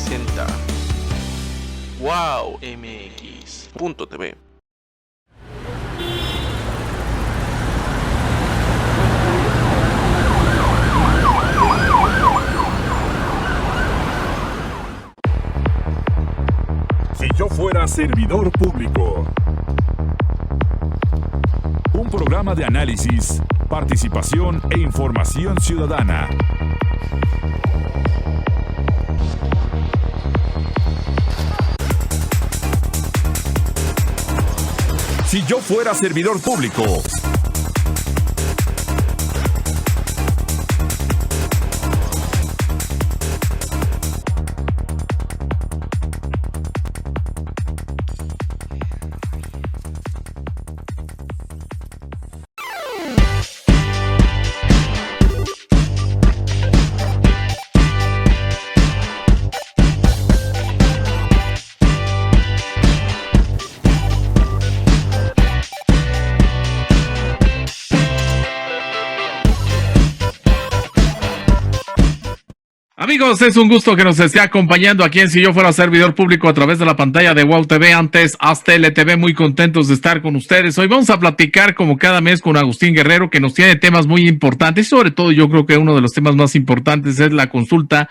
presenta wowmx.tv. Si yo fuera servidor público. Un programa de análisis, participación e información ciudadana. Si yo fuera servidor público. Amigos, es un gusto que nos esté acompañando aquí en Si Yo Fuera Servidor Público a través de la pantalla de WOW TV, antes Hasta LTV, muy contentos de estar con ustedes. Hoy vamos a platicar como cada mes con Agustín Guerrero, que nos tiene temas muy importantes, y sobre todo yo creo que uno de los temas más importantes es la consulta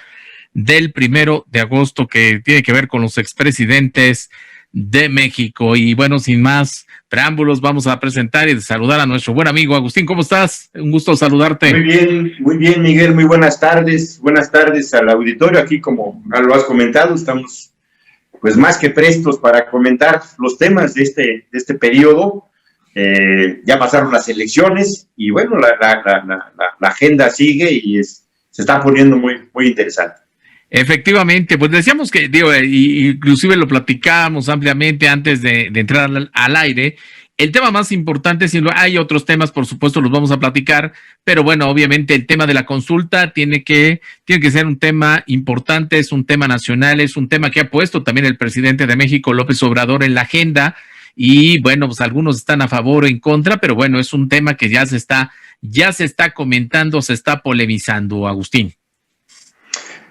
del 1 de agosto que tiene que ver con los expresidentes de México. Y bueno, sin más preámbulos, vamos a presentar y saludar a nuestro buen amigo Agustín. ¿Cómo estás? Un gusto saludarte. Muy bien, Miguel, muy buenas tardes al auditorio. Aquí, como lo has comentado, estamos pues más que prestos para comentar los temas de este periodo. Ya pasaron las elecciones y bueno, la agenda sigue y se está poniendo muy interesante. Efectivamente, pues decíamos que, inclusive lo platicábamos ampliamente antes de entrar al aire. El tema más importante, hay otros temas, por supuesto, los vamos a platicar, pero bueno, obviamente el tema de la consulta tiene que ser un tema importante, es un tema nacional, es un tema que ha puesto también el presidente de México, López Obrador, en la agenda, y bueno, pues algunos están a favor o en contra, pero bueno, es un tema que ya se está comentando, se está polemizando, Agustín.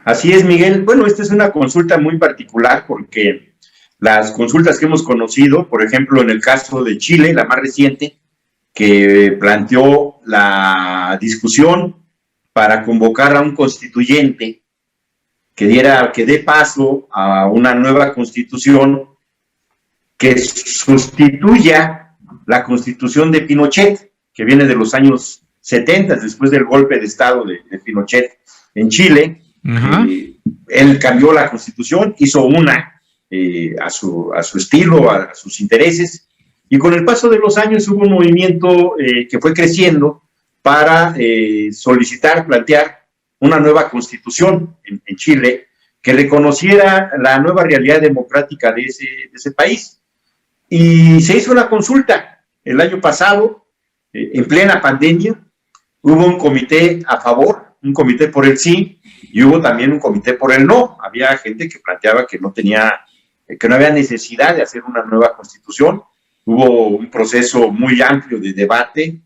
Así es, Miguel. Bueno, esta es una consulta muy particular porque las consultas que hemos conocido, por ejemplo, en el caso de Chile, la más reciente, que planteó la discusión para convocar a un constituyente que dé paso a una nueva constitución que sustituya la constitución de Pinochet, que viene de los años 70, después del golpe de Estado de Pinochet en Chile. Él cambió la constitución, hizo una a su estilo, a sus intereses, y con el paso de los años hubo un movimiento que fue creciendo para plantear una nueva constitución en Chile que reconociera la nueva realidad democrática de ese país. Y se hizo una consulta el año pasado, en plena pandemia. Hubo un comité a favor, un comité por el sí, y hubo también un comité por el no. Había gente que planteaba que no había necesidad de hacer una nueva constitución. Hubo un proceso muy amplio de debate,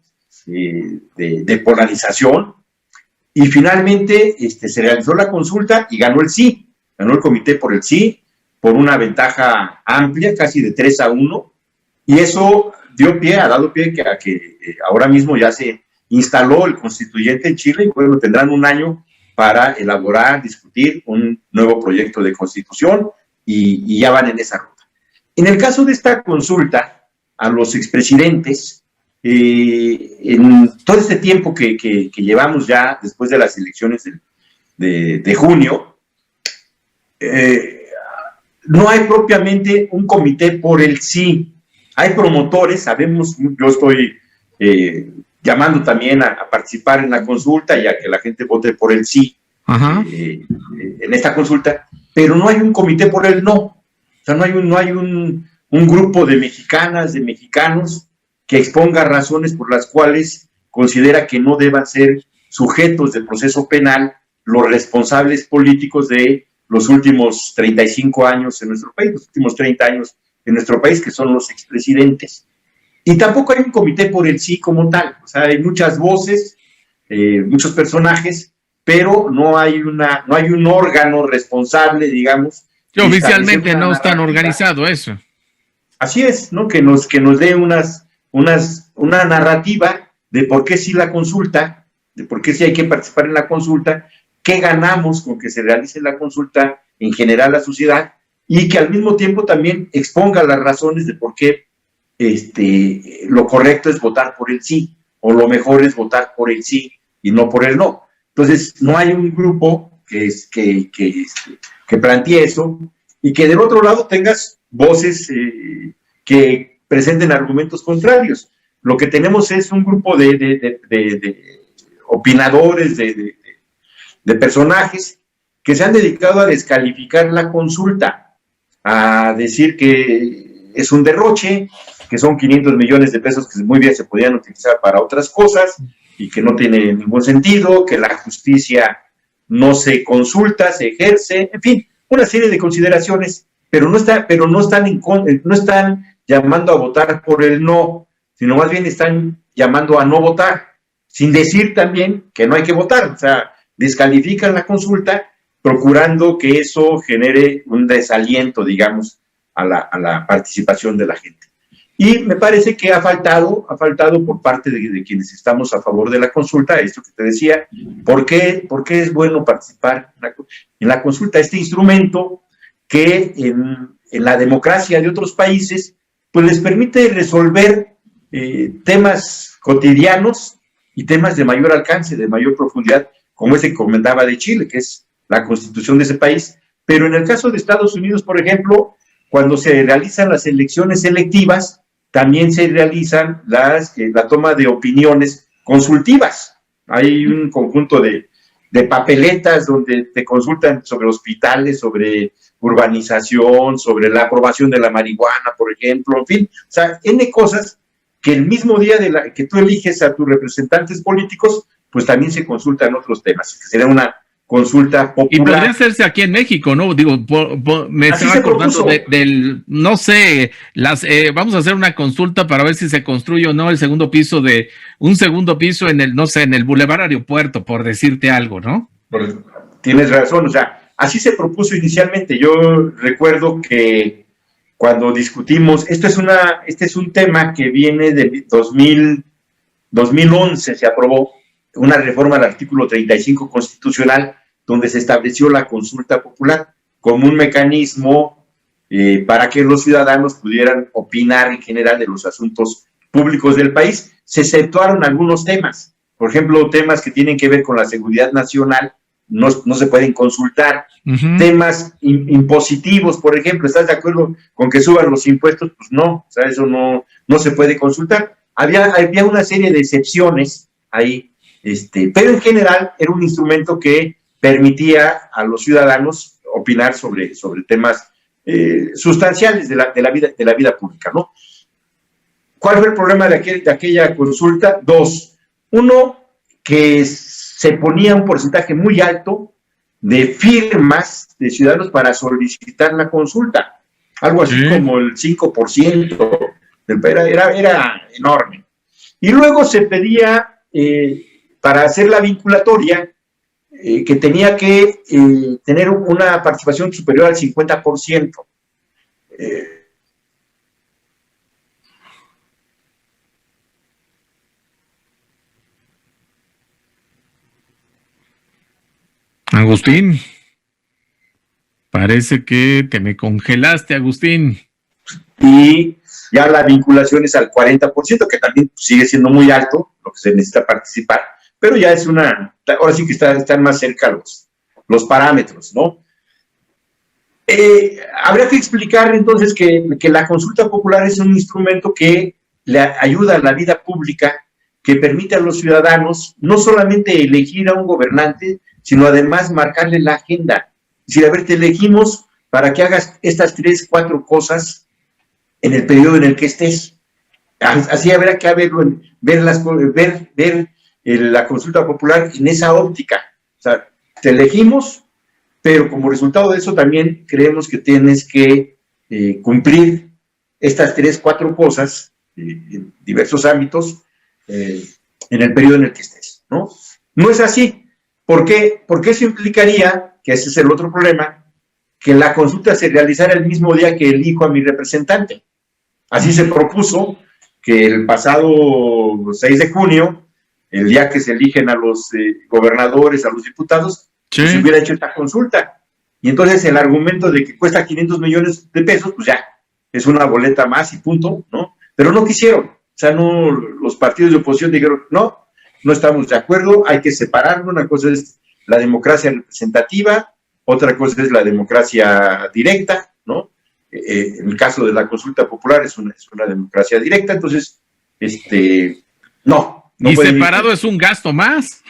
de polarización, y finalmente se realizó la consulta y ganó el sí. Ganó el comité por el sí, por una ventaja amplia, casi de 3-1, y eso ha dado pie a que ahora mismo ya se instaló el constituyente en Chile, y bueno, tendrán un año para elaborar, discutir un nuevo proyecto de constitución, y ya van en esa ruta. En el caso de esta consulta a los expresidentes, en todo este tiempo que llevamos ya después de las elecciones de junio, no hay propiamente un comité por el sí. Hay promotores, sabemos, yo estoy llamando también a participar en la consulta y a que la gente vote por el sí en esta consulta, pero no hay un comité por el no. O sea, no hay un grupo de mexicanas, de mexicanos que exponga razones por las cuales considera que no deban ser sujetos del proceso penal los responsables políticos de los últimos 35 años en nuestro país, los últimos 30 años en nuestro país, que son los expresidentes. Y tampoco hay un comité por el sí como tal. O sea, hay muchas voces, muchos personajes pero no hay un órgano responsable, digamos. Que oficialmente no es tan organizado eso. Así es, ¿no? Que nos dé una narrativa de por qué sí la consulta, de por qué sí hay que participar en la consulta, qué ganamos con que se realice la consulta en general a la sociedad, y que al mismo tiempo también exponga las razones de por qué lo correcto es votar por el sí, o lo mejor es votar por el sí y no por el no. Entonces, no hay un grupo que plantee eso, y que del otro lado tengas voces que presenten argumentos contrarios. Lo que tenemos es un grupo de opinadores, de personajes que se han dedicado a descalificar la consulta, a decir que es un derroche, que son 500 millones de pesos que muy bien se podían utilizar para otras cosas y que no tiene ningún sentido, que la justicia no se consulta, se ejerce, en fin, una serie de consideraciones, pero no están llamando a votar por el no, sino más bien están llamando a no votar, sin decir también que no hay que votar. O sea, descalifican la consulta procurando que eso genere un desaliento, digamos, a la participación de la gente. Y me parece que ha faltado por parte de quienes estamos a favor de la consulta, esto que te decía, ¿por qué es bueno participar en la consulta? Este instrumento que en la democracia de otros países, pues les permite resolver temas cotidianos y temas de mayor alcance, de mayor profundidad, como ese que comentaba de Chile, que es la constitución de ese país. Pero en el caso de Estados Unidos, por ejemplo, cuando se realizan las elecciones selectivas, también se realizan la toma de opiniones consultivas. Hay un conjunto de papeletas donde te consultan sobre hospitales, sobre urbanización, sobre la aprobación de la marihuana, por ejemplo, en fin, o sea, N cosas que el mismo día que tú eliges a tus representantes políticos, pues también se consultan otros temas, que sería una consulta popular. Y podría hacerse aquí en México, ¿no? Digo, me estaba acordando no sé, vamos a hacer una consulta para ver si se construye o no un segundo piso en el, no sé, en el Boulevard Aeropuerto, por decirte algo, ¿no? Tienes razón, o sea, así se propuso inicialmente. Yo recuerdo que cuando discutimos, este es un tema que viene de 2011, se aprobó una reforma al artículo 35 constitucional, donde se estableció la consulta popular como un mecanismo para que los ciudadanos pudieran opinar en general de los asuntos públicos del país. Se exceptuaron algunos temas, por ejemplo, temas que tienen que ver con la seguridad nacional, no se pueden consultar. Temas impositivos, por ejemplo, ¿estás de acuerdo con que suban los impuestos? Pues no, o sea, eso no se puede consultar. Había una serie de excepciones ahí, pero en general era un instrumento que permitía a los ciudadanos opinar sobre temas sustanciales de la vida pública, ¿no? ¿Cuál fue el problema de aquella consulta? Dos. Uno, que se ponía un porcentaje muy alto de firmas de ciudadanos para solicitar la consulta, algo así como el 5%, era enorme. Y luego se pedía, para hacer la vinculatoria, que tenía que tener una participación superior al 50%. Agustín, parece que te me congelaste, Agustín. Y ya la vinculación es al 40%, que también sigue siendo muy alto, lo que se necesita participar, pero ya es ahora sí que están más cerca los parámetros, ¿no? Habría que explicar entonces que la consulta popular es un instrumento que le ayuda a la vida pública, que permite a los ciudadanos no solamente elegir a un gobernante, sino además marcarle la agenda. Es decir, a ver, te elegimos para que hagas estas 3, 4 cosas en el periodo en el que estés. Así habrá que ver la consulta popular en esa óptica. O sea, te elegimos, pero como resultado de eso también creemos que tienes que cumplir estas 3, 4 cosas en diversos ámbitos en el periodo en el que estés, ¿no? No es así. ¿Por qué? Porque eso implicaría, que ese es el otro problema, que la consulta se realizara el mismo día que elijo a mi representante. Así se propuso que el pasado 6 de junio, el día que se eligen a los gobernadores, a los diputados, sí, se hubiera hecho esta consulta. Y entonces el argumento de que cuesta 500 millones de pesos, pues ya, es una boleta más y punto, ¿no? Pero no quisieron. O sea, no, los partidos de oposición dijeron, no estamos de acuerdo, hay que separarlo. Una cosa es la democracia representativa, otra cosa es la democracia directa, ¿no? En el caso de la consulta popular es una democracia directa, entonces, no y separado ir. Es un gasto más.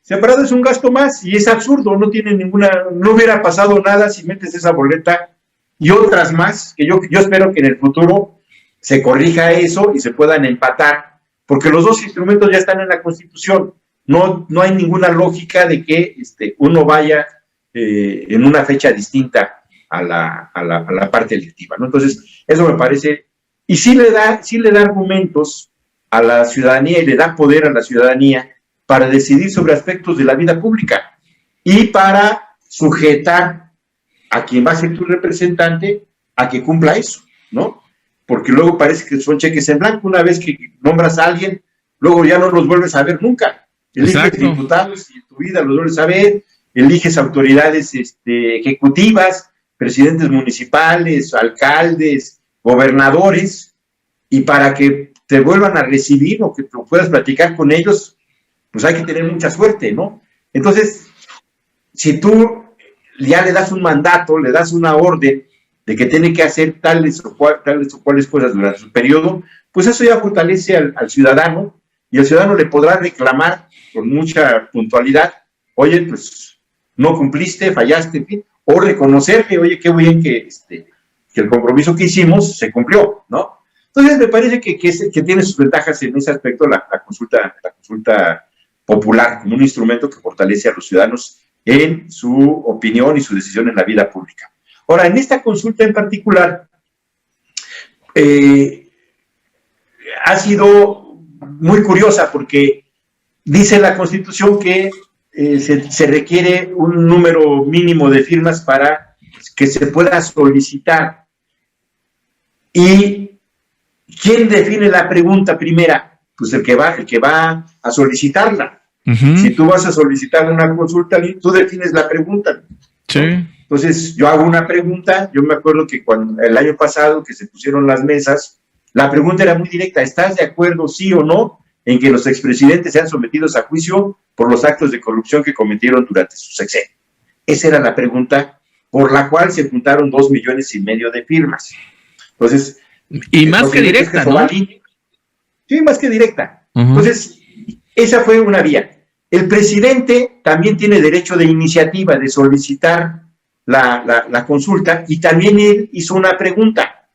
Separado es un gasto más y es absurdo, no hubiera pasado nada si metes esa boleta y otras más, que yo espero que en el futuro se corrija eso y se puedan empatar, porque los dos instrumentos ya están en la Constitución. No hay ninguna lógica de que uno vaya en una fecha distinta a la parte electiva, ¿no? Entonces, eso me parece, y sí le da argumentos a la ciudadanía y le da poder a la ciudadanía para decidir sobre aspectos de la vida pública y para sujetar a quien va a ser tu representante a que cumpla eso, ¿no? Porque luego parece que son cheques en blanco. Una vez que nombras a alguien, luego ya no los vuelves a ver nunca. Eliges diputados y en tu vida los vuelves a ver, eliges autoridades ejecutivas, presidentes municipales, alcaldes, gobernadores, y para que te vuelvan a recibir o que tú puedas platicar con ellos, pues hay que tener mucha suerte, ¿no? Entonces, si tú ya le das un mandato, le das una orden de que tiene que hacer tales o cuales cosas durante su periodo, pues eso ya fortalece al ciudadano, y el ciudadano le podrá reclamar con mucha puntualidad, oye, pues no cumpliste, fallaste, en fin, o reconocerle, oye, qué bien que el compromiso que hicimos se cumplió, ¿no? Entonces me parece que tiene sus ventajas en ese aspecto la consulta popular, como un instrumento que fortalece a los ciudadanos en su opinión y su decisión en la vida pública. Ahora, en esta consulta en particular, ha sido muy curiosa porque dice la Constitución que se requiere un número mínimo de firmas para que se pueda solicitar. ¿Y quién define la pregunta primera? Pues el que va a solicitarla. Uh-huh. Si tú vas a solicitar una consulta, tú defines la pregunta. Sí. Entonces, yo hago una pregunta. Yo me acuerdo que el año pasado que se pusieron las mesas, la pregunta era muy directa: ¿estás de acuerdo, sí o no, en que los expresidentes sean sometidos a juicio por los actos de corrupción que cometieron durante su sexenio? Esa era la pregunta por la cual se juntaron 2,5 millones de firmas. Entonces, y más que directa, ¿no? Sí, más que directa. Uh-huh. Entonces, esa fue una vía. El presidente también tiene derecho de iniciativa de solicitar la consulta, y también él hizo una pregunta,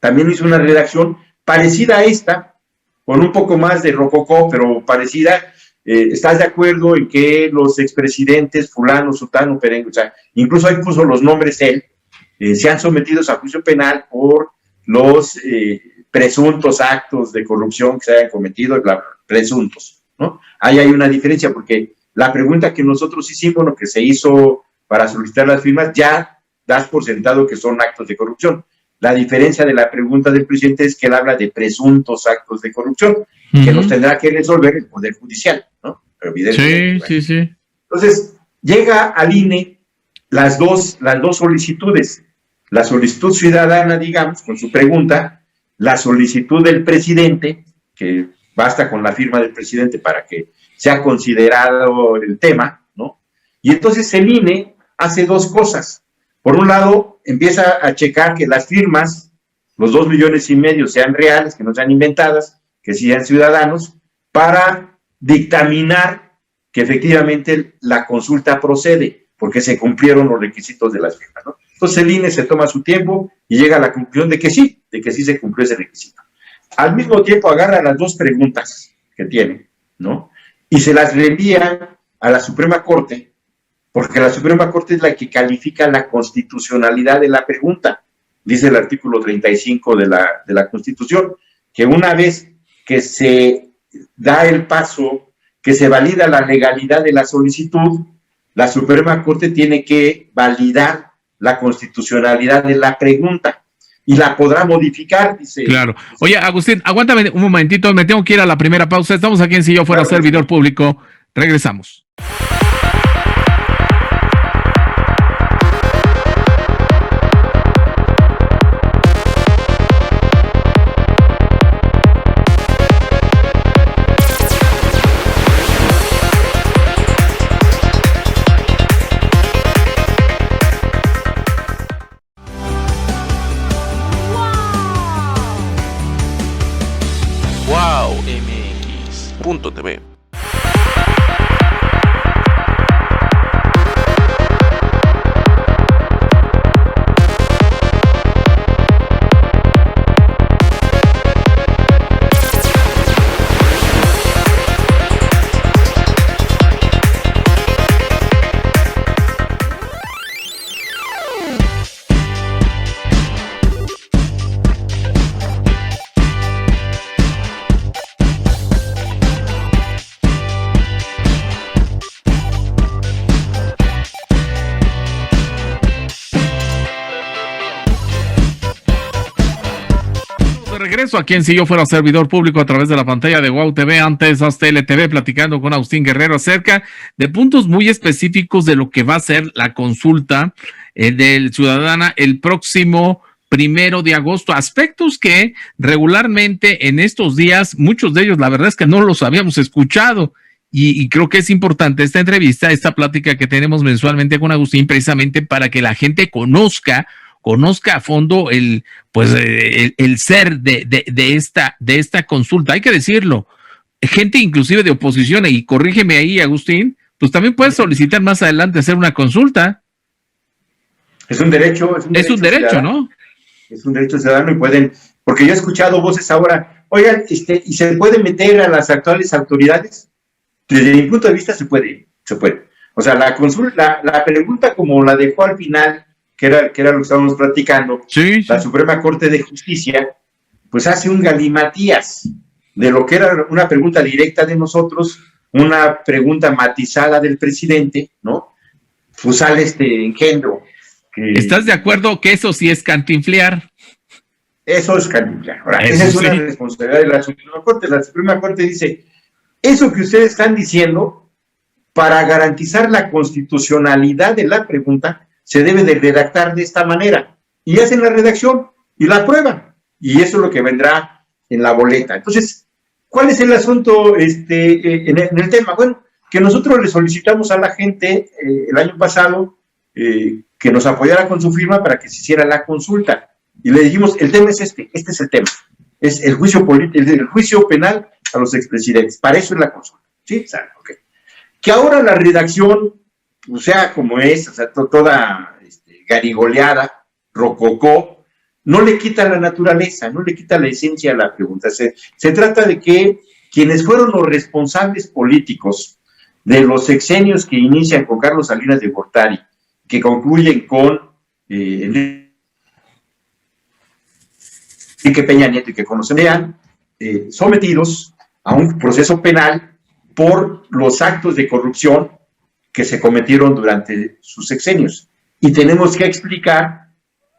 también hizo una redacción parecida a esta, con un poco más de rococó, pero parecida. ¿Estás de acuerdo en que los expresidentes fulano, sutano, perengue, o sea, incluso ahí puso los nombres él, sean sometidos a juicio penal por los presuntos actos de corrupción que se hayan cometido, presuntos, ¿no? Ahí hay una diferencia, porque la pregunta que nosotros hicimos, lo que se hizo para solicitar las firmas, ya das por sentado que son actos de corrupción. La diferencia de la pregunta del presidente es que él habla de presuntos actos de corrupción, uh-huh, que los tendrá que resolver el Poder Judicial, ¿no? Pero evidentemente. Sí, sí, sí. Entonces, llega al INE las dos solicitudes. La solicitud ciudadana, digamos, con su pregunta, la solicitud del presidente, que basta con la firma del presidente para que sea considerado el tema, ¿no? Y entonces el INE hace dos cosas. Por un lado, empieza a checar que las firmas, los 2,5 millones, sean reales, que no sean inventadas, que sean ciudadanos, para dictaminar que efectivamente la consulta procede, porque se cumplieron los requisitos de las firmas, ¿no? Entonces el INE se toma su tiempo y llega a la conclusión de que sí se cumplió ese requisito. Al mismo tiempo agarra las dos preguntas que tiene, ¿no? Y se las reenvía a la Suprema Corte, porque la Suprema Corte es la que califica la constitucionalidad de la pregunta. Dice el artículo 35 de la Constitución, que una vez que se da el paso que se valida la legalidad de la solicitud, la Suprema Corte tiene que validar la constitucionalidad de la pregunta y la podrá modificar, dice. Claro. Oye, Agustín, aguántame un momentito, me tengo que ir a la primera pausa. Estamos aquí en Si Yo Fuera Servidor Público. Regresamos. Wow MX.tv. Regreso aquí en Si Yo Fuera Servidor Público a través de la pantalla de Wow TV, antes Aztel TV, platicando con Agustín Guerrero acerca de puntos muy específicos de lo que va a ser la consulta del ciudadana el próximo 1 de agosto, aspectos que regularmente en estos días, muchos de ellos la verdad es que no los habíamos escuchado. Y creo que es importante esta entrevista, esta plática que tenemos mensualmente con Agustín, precisamente para que la gente conozca a fondo el ser de esta consulta. Hay que decirlo, gente inclusive de oposición, y corrígeme ahí, Agustín, pues también puedes solicitar más adelante hacer una consulta. Es un derecho. Es un derecho, ¿no? Es un derecho ciudadano y pueden, porque yo he escuchado voces ahora, oigan, ¿y se puede meter a las actuales autoridades? Desde mi punto de vista se puede. O sea, la consulta, la pregunta como la dejó al final, que era lo que estábamos platicando, sí. La Suprema Corte de Justicia, pues hace un galimatías de lo que era una pregunta directa de nosotros, una pregunta matizada del presidente, ¿no? Pues sale este engendro. ¿Estás de acuerdo que eso sí es cantinflear? Eso es cantinflear. Ahora, esa es una responsabilidad de la Suprema Corte. La Suprema Corte dice, eso que ustedes están diciendo, para garantizar la constitucionalidad de la pregunta, se debe de redactar de esta manera. Y hacen la redacción y la aprueban. Y eso es lo que vendrá en la boleta. Entonces, ¿cuál es el asunto en el tema? Bueno, que nosotros le solicitamos a la gente el año pasado que nos apoyara con su firma para que se hiciera la consulta. Y le dijimos, el tema es este es el tema. Es el juicio político, el juicio penal a los expresidentes. Para eso es la consulta. ¿Sí? Okay. Que ahora la redacción, o sea, como es, o sea, toda garigoleada, rococó, no le quita la naturaleza, no le quita la esencia a la pregunta. Se trata de que quienes fueron los responsables políticos de los sexenios que inician con Carlos Salinas de Gortari, que concluyen con Enrique Peña Nieto y que conocen, sometidos a un proceso penal por los actos de corrupción que se cometieron durante sus sexenios. Y tenemos que explicar,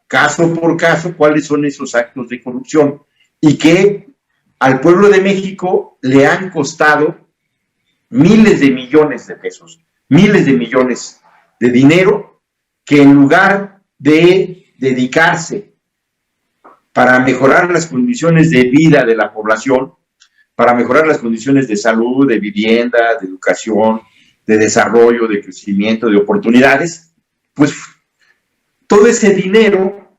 caso por caso, cuáles son esos actos de corrupción y que al pueblo de México le han costado miles de millones de pesos, miles de millones de dinero, que en lugar de dedicarse para mejorar las condiciones de vida de la población, para mejorar las condiciones de salud, de vivienda, de educación, de desarrollo, de crecimiento, de oportunidades, pues todo ese dinero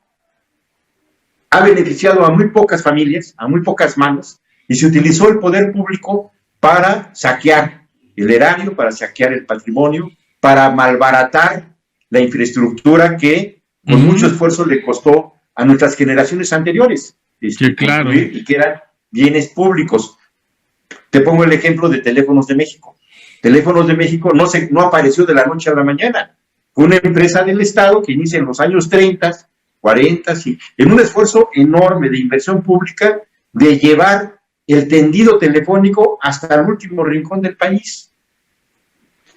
ha beneficiado a muy pocas familias, a muy pocas manos, y se utilizó el poder público para saquear el erario, para saquear el patrimonio, para malbaratar la infraestructura que con mucho esfuerzo le costó a nuestras generaciones anteriores, sí, claro, y que eran bienes públicos. Te pongo el ejemplo de Teléfonos de México. Teléfonos de México no apareció de la noche a la mañana. Fue una empresa del Estado que inicia en los años 30, 40, en un esfuerzo enorme de inversión pública, de llevar el tendido telefónico hasta el último rincón del país.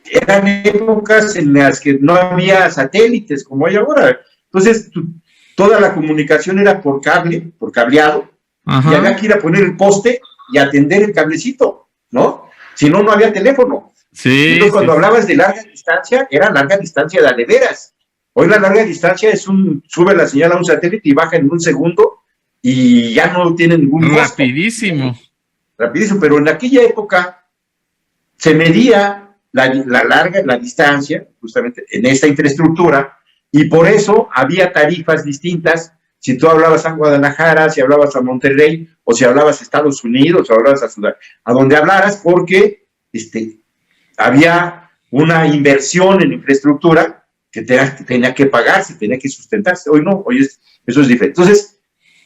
Eran épocas en las que no había satélites como hay ahora. Entonces, toda la comunicación era por cable, por cableado, y había que ir a poner el poste y atender el cablecito, ¿no? Si no, no había teléfono. Sí. Entonces, cuando hablabas de larga distancia, era larga distancia de veras. Hoy la larga distancia es sube la señal a un satélite y baja en un segundo y ya no tiene ningún costo. Rapidísimo. Rapidísimo, pero en aquella época se medía la distancia, justamente en esta infraestructura, y por eso había tarifas distintas. Si tú hablabas a Guadalajara, si hablabas a Monterrey, o si hablabas a Estados Unidos, o hablabas a donde hablaras, porque había una inversión en infraestructura que tenía que pagarse, tenía que sustentarse. Hoy no, hoy eso es diferente. Entonces,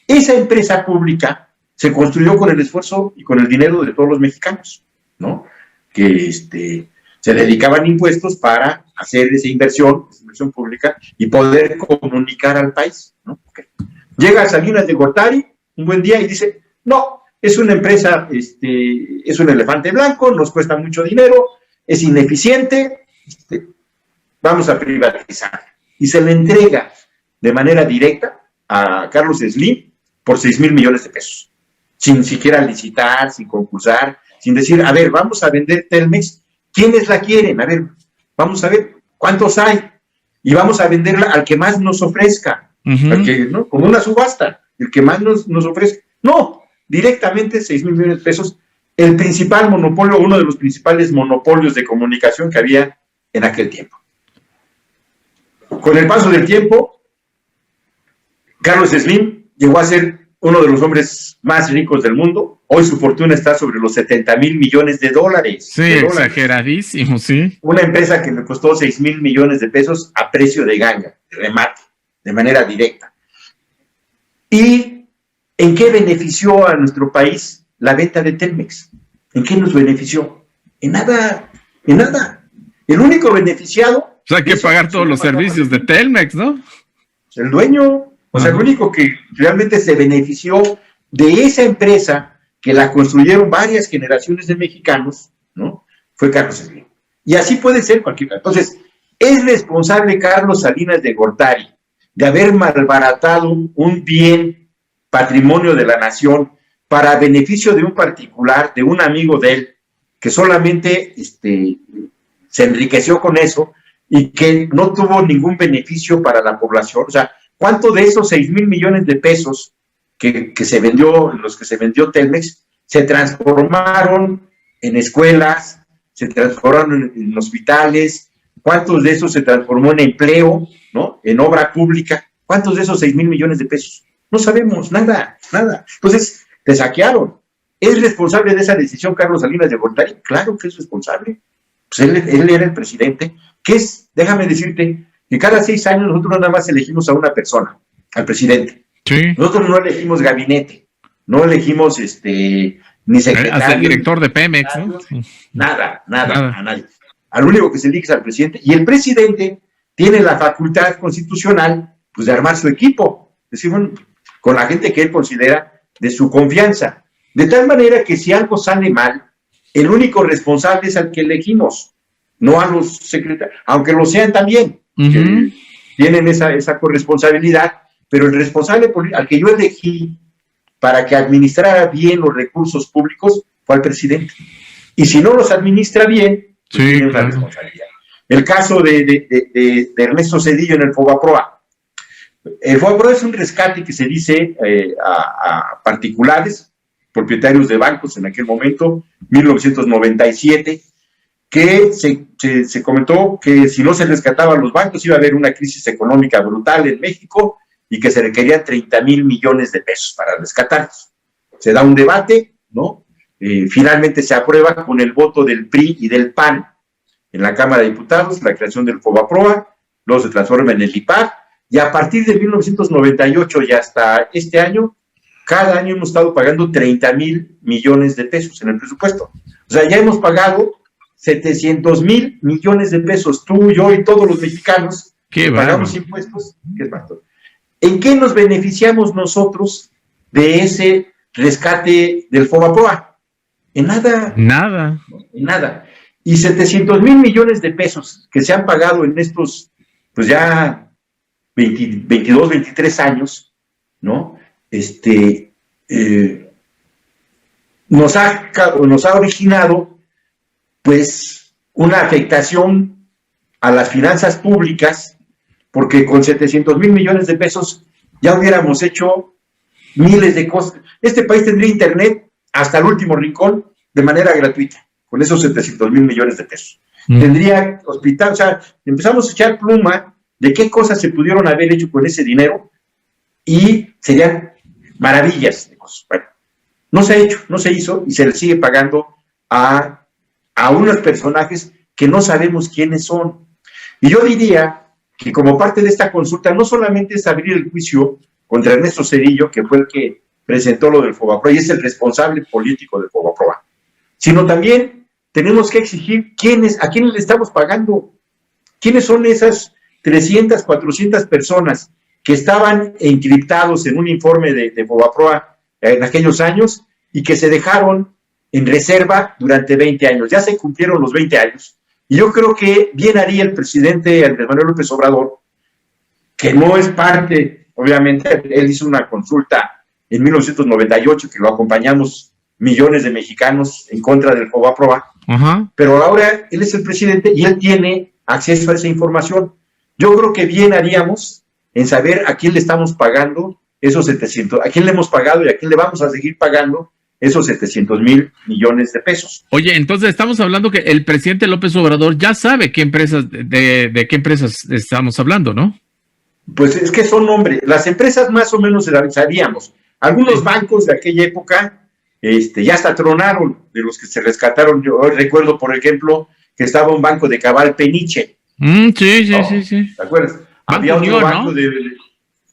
esa empresa pública se construyó con el esfuerzo y con el dinero de todos los mexicanos, ¿no? Que se dedicaban impuestos para hacer esa inversión pública y poder comunicar al país, ¿no? Okay. Llega Salinas de Gortari un buen día y dice, no, es una empresa, es un elefante blanco, nos cuesta mucho dinero, es ineficiente, vamos a privatizar. Y se le entrega de manera directa a Carlos Slim por 6,000 millones de pesos, sin siquiera licitar, sin concursar, sin decir, a ver, vamos a vender Telmex, ¿quiénes la quieren? A ver, vamos a ver cuántos hay, y vamos a venderla al que más nos ofrezca, al que, ¿no? Como una subasta, el que más nos ofrezca. No, directamente 6,000 millones de pesos, el principal monopolio, uno de los principales monopolios de comunicación que había en aquel tiempo. Con el paso del tiempo, Carlos Slim llegó a ser uno de los hombres más ricos del mundo. Hoy su fortuna está sobre los 70,000 millones de dólares. Sí, exageradísimo, sí. Una empresa que le costó 6,000 millones de pesos a precio de ganga, de remate, de manera directa. ¿Y en qué benefició a nuestro país la venta de Telmex? ¿En qué nos benefició? En nada, en nada. El único beneficiado... O sea, hay que pagar todos los servicios de Telmex, ¿no? El dueño. O sea, el único que realmente se benefició de esa empresa que la construyeron varias generaciones de mexicanos, ¿no? Fue Carlos Slim. Y así puede ser cualquiera. Entonces, ¿es responsable Carlos Salinas de Gortari de haber malbaratado un bien, patrimonio de la nación, para beneficio de un particular, de un amigo de él, que solamente se enriqueció con eso y que no tuvo ningún beneficio para la población? O sea, ¿cuánto de esos 6,000 millones de pesos que se vendió, los que se vendió Telmex, se transformaron en escuelas, se transformaron en hospitales? ¿Cuántos de esos se transformó en empleo, ¿no? En obra pública? ¿Cuántos de esos 6,000 millones de pesos? No sabemos, nada. Entonces, te saquearon. ¿Es responsable de esa decisión Carlos Salinas de Gortari? Claro que es responsable. Pues él era el presidente. Déjame decirte, que cada 6 años nosotros nada más elegimos a una persona, al presidente. Sí. Nosotros no elegimos gabinete, no elegimos ni secretario. Hasta el director de Pemex, ¿no? Nada, a nadie. Al único que se elige es al presidente, y el presidente tiene la facultad constitucional, pues, de armar su equipo, es decir, bueno, con la gente que él considera de su confianza, de tal manera que si algo sale mal, el único responsable es al que elegimos, no a los secretarios, aunque lo sean también, que tienen esa corresponsabilidad, pero el responsable al que yo elegí para que administrara bien los recursos públicos fue al presidente. Y si no los administra bien, pues tiene una responsabilidad. El caso de Ernesto Zedillo en el Fobaproa. El Fobaproa es un rescate que se dice a particulares, propietarios de bancos en aquel momento, 1997, que se comentó que si no se rescataban los bancos iba a haber una crisis económica brutal en México y que se requerían 30,000 millones de pesos para rescatarlos. Se da un debate, ¿no? Finalmente se aprueba con el voto del PRI y del PAN en la Cámara de Diputados la creación del Fobaproa, luego se transforma en el IPAD, y a partir de 1998 y hasta este año, cada año hemos estado pagando 30,000 millones de pesos en el presupuesto. O sea, ya hemos pagado 700,000 millones de pesos, tú, yo y todos los mexicanos que pagamos impuestos. ¿En qué nos beneficiamos nosotros de ese rescate del Fobaproa? En nada. Nada. En nada. Y 700,000 millones de pesos que se han pagado en estos, pues ya 22, 23 años, ¿no? Nos ha originado, pues, una afectación a las finanzas públicas, porque con 700,000 millones de pesos ya hubiéramos hecho miles de cosas. Este país tendría internet hasta el último rincón de manera gratuita, con esos 700,000 millones de pesos. Tendría hospital, o sea, empezamos a echar pluma de qué cosas se pudieron haber hecho con ese dinero y serían maravillas de cosas. Bueno, no se ha hecho, no se hizo y se le sigue pagando a unos personajes que no sabemos quiénes son. Y yo diría que como parte de esta consulta no solamente es abrir el juicio contra Ernesto Zedillo, que fue el que presentó lo del Fobaproa y es el responsable político del Fobaproa, sino también tenemos que exigir a quiénes le estamos pagando, quiénes son esas 300, 400 personas que estaban encriptados en un informe de Fobaproa en aquellos años y que se dejaron en reserva durante 20 años. Ya se cumplieron los 20 años. Y yo creo que bien haría el presidente Andrés Manuel López Obrador, que no es parte, obviamente, él hizo una consulta en 1998, que lo acompañamos millones de mexicanos en contra del Fobaproa, pero ahora él es el presidente y él tiene acceso a esa información. Yo creo que bien haríamos en saber a quién le estamos pagando esos 700, a quién le hemos pagado y a quién le vamos a seguir pagando esos 700,000 millones de pesos. Oye, entonces estamos hablando que el presidente López Obrador ya sabe qué empresas, de qué empresas estamos hablando, ¿no? Pues es que son nombres, las empresas más o menos sabíamos. Algunos bancos de aquella época ya hasta tronaron, de los que se rescataron. Yo recuerdo, por ejemplo, que estaba un banco de Cabal Peniche. Sí. ¿Te acuerdas? Había otro Unión, banco, ¿no?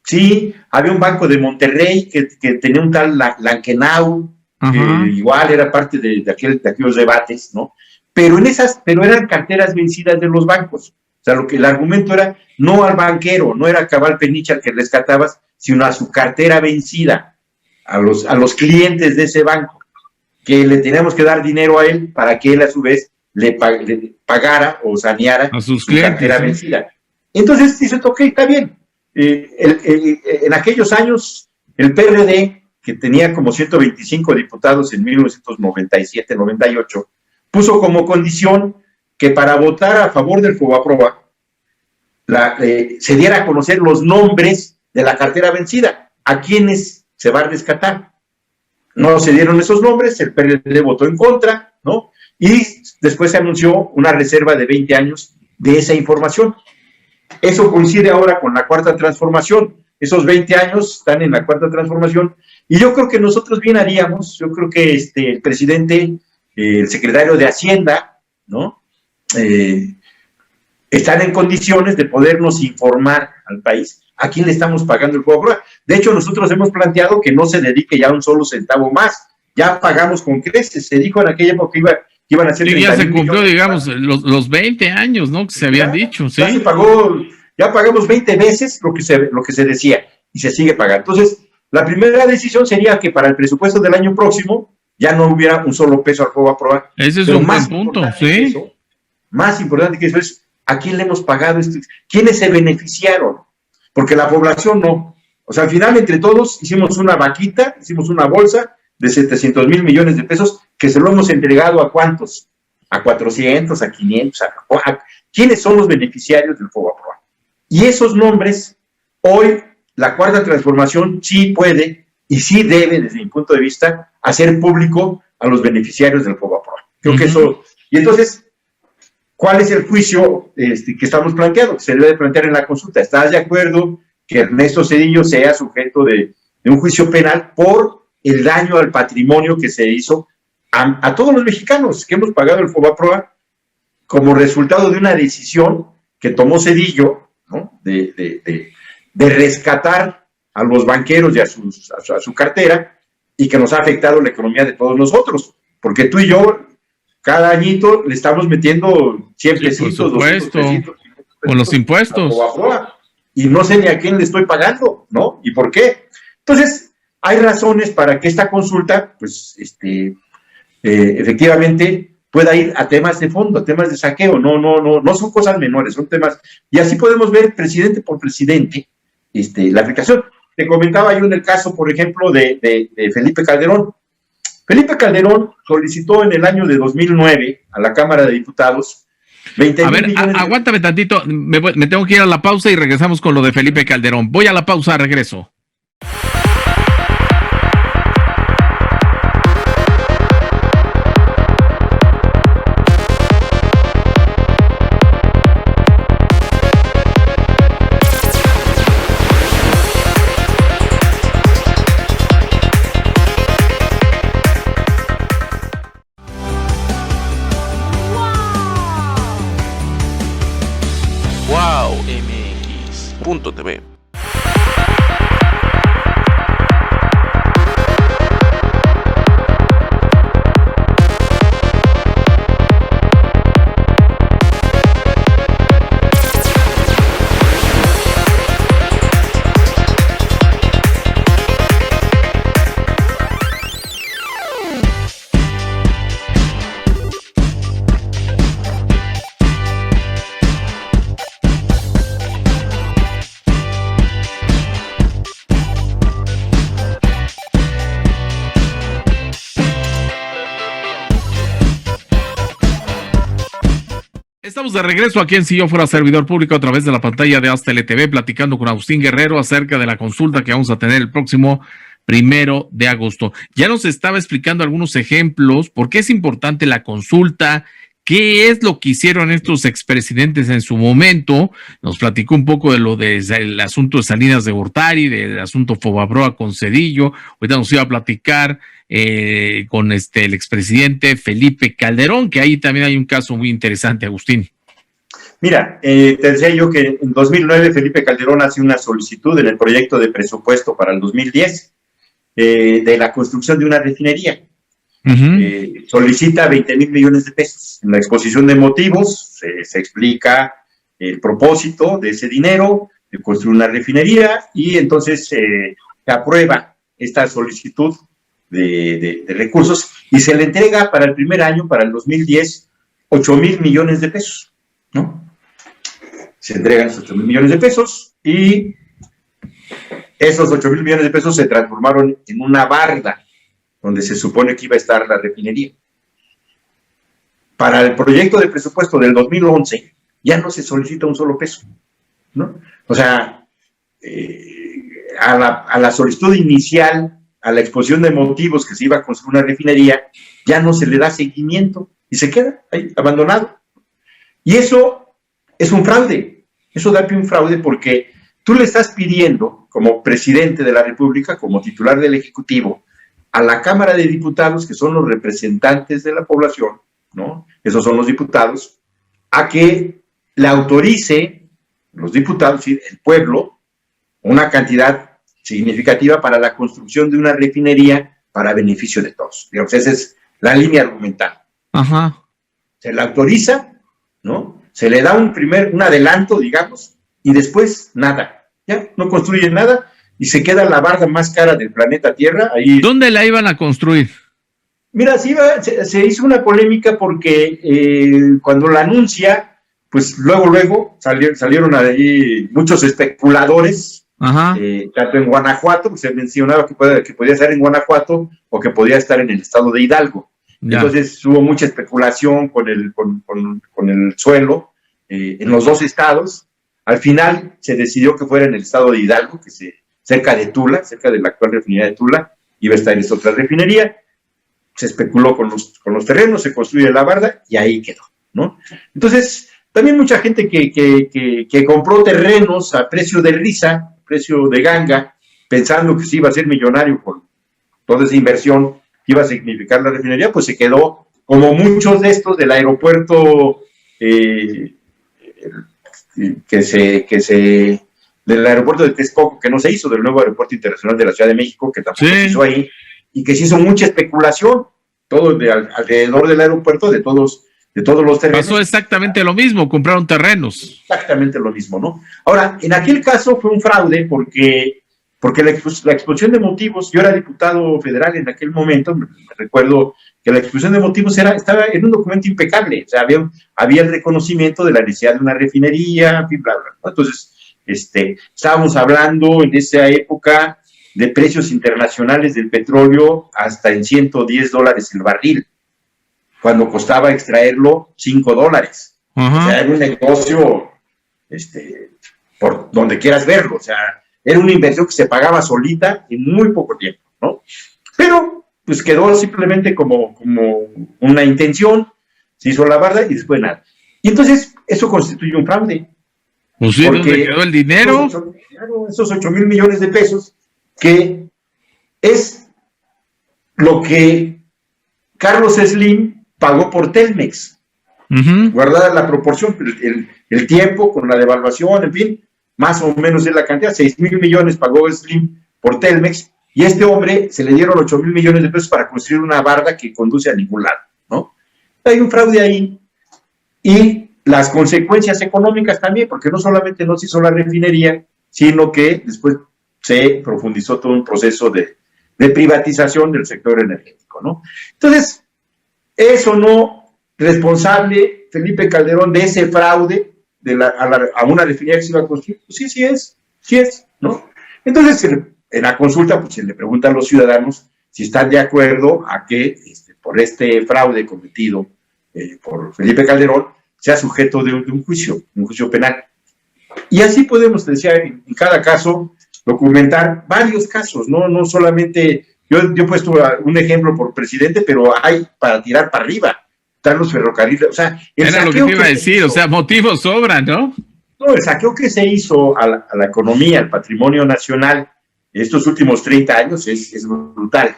Sí, había un banco de Monterrey que tenía un tal Lankenau, que igual era parte de aquellos debates, ¿no? Pero eran carteras vencidas de los bancos. O sea, el argumento era no al banquero, no era Cabal Peniche al que rescatabas, sino a su cartera vencida, a los clientes de ese banco, que le teníamos que dar dinero a él para que él a su vez le pagara o saneara a sus su clientes, cartera ¿sí? vencida. Entonces dice, ok, está bien. En aquellos años, el PRD, que tenía como 125 diputados en 1997-98, puso como condición que para votar a favor del Fobaproa se diera a conocer los nombres de la cartera vencida, a quienes se va a rescatar. No se dieron esos nombres, el PRD votó en contra, ¿no? Y después se anunció una reserva de 20 años de esa información. Eso coincide ahora con la Cuarta Transformación. Esos 20 años están en la Cuarta Transformación. Y yo creo que nosotros bien haríamos, yo creo que el presidente, el secretario de Hacienda, ¿no? Están en condiciones de podernos informar al país a quién le estamos pagando el Fobaproa. De hecho, nosotros hemos planteado que no se dedique ya un solo centavo más. Ya pagamos con creces. Se dijo en aquella época que iban a ser... Sí, ya se cumplió, digamos, los 20 años, ¿no? Que se habían dicho, ¿sí? Ya pagamos 20 veces lo que se decía y se sigue pagando. Entonces, la primera decisión sería que para el presupuesto del año próximo ya no hubiera un solo peso al Fobaproa. Ese es un buen punto, ¿sí? Más importante que eso es a quién le hemos pagado esto, quiénes se beneficiaron, porque la población no. O sea, al final, entre todos, hicimos una vaquita, hicimos una bolsa de 700,000 millones de pesos que se lo hemos entregado ¿a cuántos? A 400, a 500, ¿quiénes son los beneficiarios del Fobaproa? Y esos nombres, hoy la Cuarta Transformación sí puede y sí debe, desde mi punto de vista, hacer público a los beneficiarios del Fobaproa. Creo que eso... Y entonces, ¿cuál es el juicio que estamos planteando? Que se debe plantear en la consulta. ¿Estás de acuerdo que Ernesto Zedillo sea sujeto de un juicio penal por el daño al patrimonio que se hizo a todos los mexicanos que hemos pagado el Fobaproa como resultado de una decisión que tomó Zedillo, ¿no? de rescatar a los banqueros y a su cartera, y que nos ha afectado la economía de todos nosotros? Porque tú y yo cada añito le estamos metiendo 100 pesitos, 200 pesitos, con los impuestos. Y no sé ni a quién le estoy pagando, ¿no? ¿Y por qué? Entonces, hay razones para que esta consulta, pues, efectivamente pueda ir a temas de fondo, a temas de saqueo, no son cosas menores, son temas, y así podemos ver presidente por presidente la aplicación. Te comentaba yo en el caso, por ejemplo, de Felipe Calderón. Felipe Calderón solicitó en el año de 2009 a la Cámara de Diputados 20 mil millones de... Aguántame tantito, me tengo que ir a la pausa y regresamos con lo de Felipe Calderón. Voy a la pausa, regreso. Wow MX.tv. Estamos de regreso aquí en Si Yo Fuera Servidor Público a través de la pantalla de Hasta LTV, platicando con Agustín Guerrero acerca de la consulta que vamos a tener el próximo 1 de agosto. Ya nos estaba explicando algunos ejemplos, por qué es importante la consulta, qué es lo que hicieron estos expresidentes en su momento. Nos platicó un poco de lo del asunto de Salinas de Gortari, del asunto Fobabroa con Cedillo. Ahorita nos iba a platicar con el expresidente Felipe Calderón, que ahí también hay un caso muy interesante, Agustín. Mira, te decía yo que en 2009 Felipe Calderón hace una solicitud en el proyecto de presupuesto para el 2010 de la construcción de una refinería. Solicita 20 mil millones de pesos. En la exposición de motivos se explica el propósito de ese dinero, de construir una refinería, y entonces se aprueba esta solicitud de recursos y se le entrega para el primer año, para el 2010, 8 mil millones de pesos, ¿no? Se entregan esos 8 mil millones de pesos y esos 8 mil millones de pesos se transformaron en una barda donde se supone que iba a estar la refinería. Para el proyecto de presupuesto del 2011 ya no se solicita un solo peso, ¿no? O sea, a la solicitud inicial, a la exposición de motivos que se iba a construir una refinería, ya no se le da seguimiento y se queda ahí abandonado. Y eso es un fraude, eso da pie a un fraude porque tú le estás pidiendo, como presidente de la República, como titular del Ejecutivo, a la Cámara de Diputados, que son los representantes de la población, ¿no? Esos son los diputados, a que le autorice los diputados y el pueblo una cantidad significativa para la construcción de una refinería para beneficio de todos. Digamos, esa es la línea argumental. Ajá. Se la autoriza, ¿no? Se le da un adelanto, digamos, y después nada. Ya no construyen nada y se queda la barda más cara del planeta Tierra. Ahí. ¿Dónde la iban a construir? Mira, se hizo una polémica porque cuando la anuncia, pues luego salieron ahí muchos especuladores. Ajá. Tanto en Guanajuato, pues se mencionaba que podía estar en Guanajuato o que podía estar en el estado de Hidalgo. Ya. Entonces hubo mucha especulación con el suelo en los dos estados. Al final se decidió que fuera en el estado de Hidalgo, cerca de Tula, cerca de la actual refinería de Tula, iba a estar esta otra refinería. Se especuló con los terrenos, se construye la barda y ahí quedó, ¿no? Entonces, también mucha gente que compró terrenos a precio de risa, precio de ganga, pensando que se iba a ser millonario con toda esa inversión que iba a significar la refinería, pues se quedó, como muchos de estos del aeropuerto del aeropuerto de Texcoco, que no se hizo, del nuevo aeropuerto internacional de la Ciudad de México, que tampoco se hizo ahí, y que se hizo mucha especulación, todo alrededor del aeropuerto, de todos los terrenos. Pasó exactamente lo mismo, compraron terrenos. Exactamente lo mismo, ¿no? Ahora, en aquel caso fue un fraude porque porque la exposición de motivos, yo era diputado federal en aquel momento, me recuerdo que la exposición de motivos estaba en un documento impecable, o sea, había el reconocimiento de la necesidad de una refinería, bla, bla, bla. Entonces, estábamos hablando en esa época de precios internacionales del petróleo hasta en $110 el barril, cuando costaba extraerlo $5. O sea, era un negocio, por donde quieras verlo, o sea, era una inversión que se pagaba solita en muy poco tiempo, ¿no? Pero, pues quedó simplemente como una intención, se hizo la barda y después nada. Y entonces, eso constituye un fraude. Pues sí, ¿dónde quedó el dinero? Esos 8,000 millones de pesos, que es lo que Carlos Slim pagó por Telmex. Guardada la proporción, el tiempo con la devaluación, en fin, más o menos es la cantidad, 6,000 millones pagó Slim por Telmex, y a este hombre se le dieron 8,000 millones de pesos para construir una barda que conduce a ningún lado, ¿no? Hay un fraude ahí, y las consecuencias económicas también, porque no solamente no se hizo la refinería, sino que después se profundizó todo un proceso de privatización del sector energético, ¿no? Entonces, eso no responsable Felipe Calderón de ese fraude a una refinería que se iba a construir, pues sí es, ¿no? Entonces, en la consulta, pues se le pregunta a los ciudadanos si están de acuerdo a que por este fraude cometido por Felipe Calderón sea sujeto de un juicio penal. Y así podemos, decía, en cada caso, documentar varios casos, no solamente, yo he puesto un ejemplo por presidente, pero hay para tirar para arriba. Están los ferrocarriles, o sea, era lo que te iba a decir, o sea, motivos sobran, ¿no? No, el saqueo que se hizo a la economía, al patrimonio nacional, estos últimos 30 años es brutal.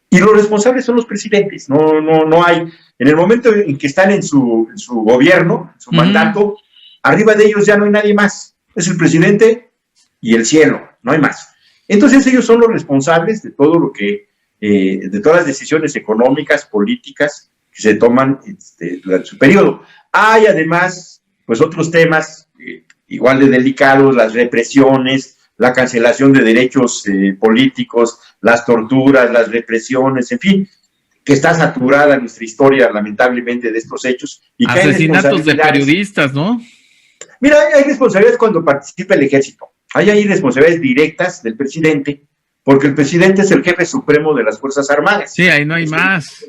Y los responsables son los presidentes, no hay, en el momento en que están en su gobierno, en su mandato, arriba de ellos ya no hay nadie más, es el presidente y el cielo, no hay más. Entonces ellos son los responsables de todo lo que, de todas las decisiones económicas, políticas, que se toman durante su periodo. Hay además, pues otros temas igual de delicados, las represiones, la cancelación de derechos políticos, las torturas, las represiones, en fin, que está saturada nuestra historia lamentablemente de estos hechos. Y asesinatos de periodistas, ¿no? Mira, hay responsabilidades cuando participa el ejército. Hay responsabilidades directas del presidente, porque el presidente es el jefe supremo de las Fuerzas Armadas. Sí, ahí no hay más.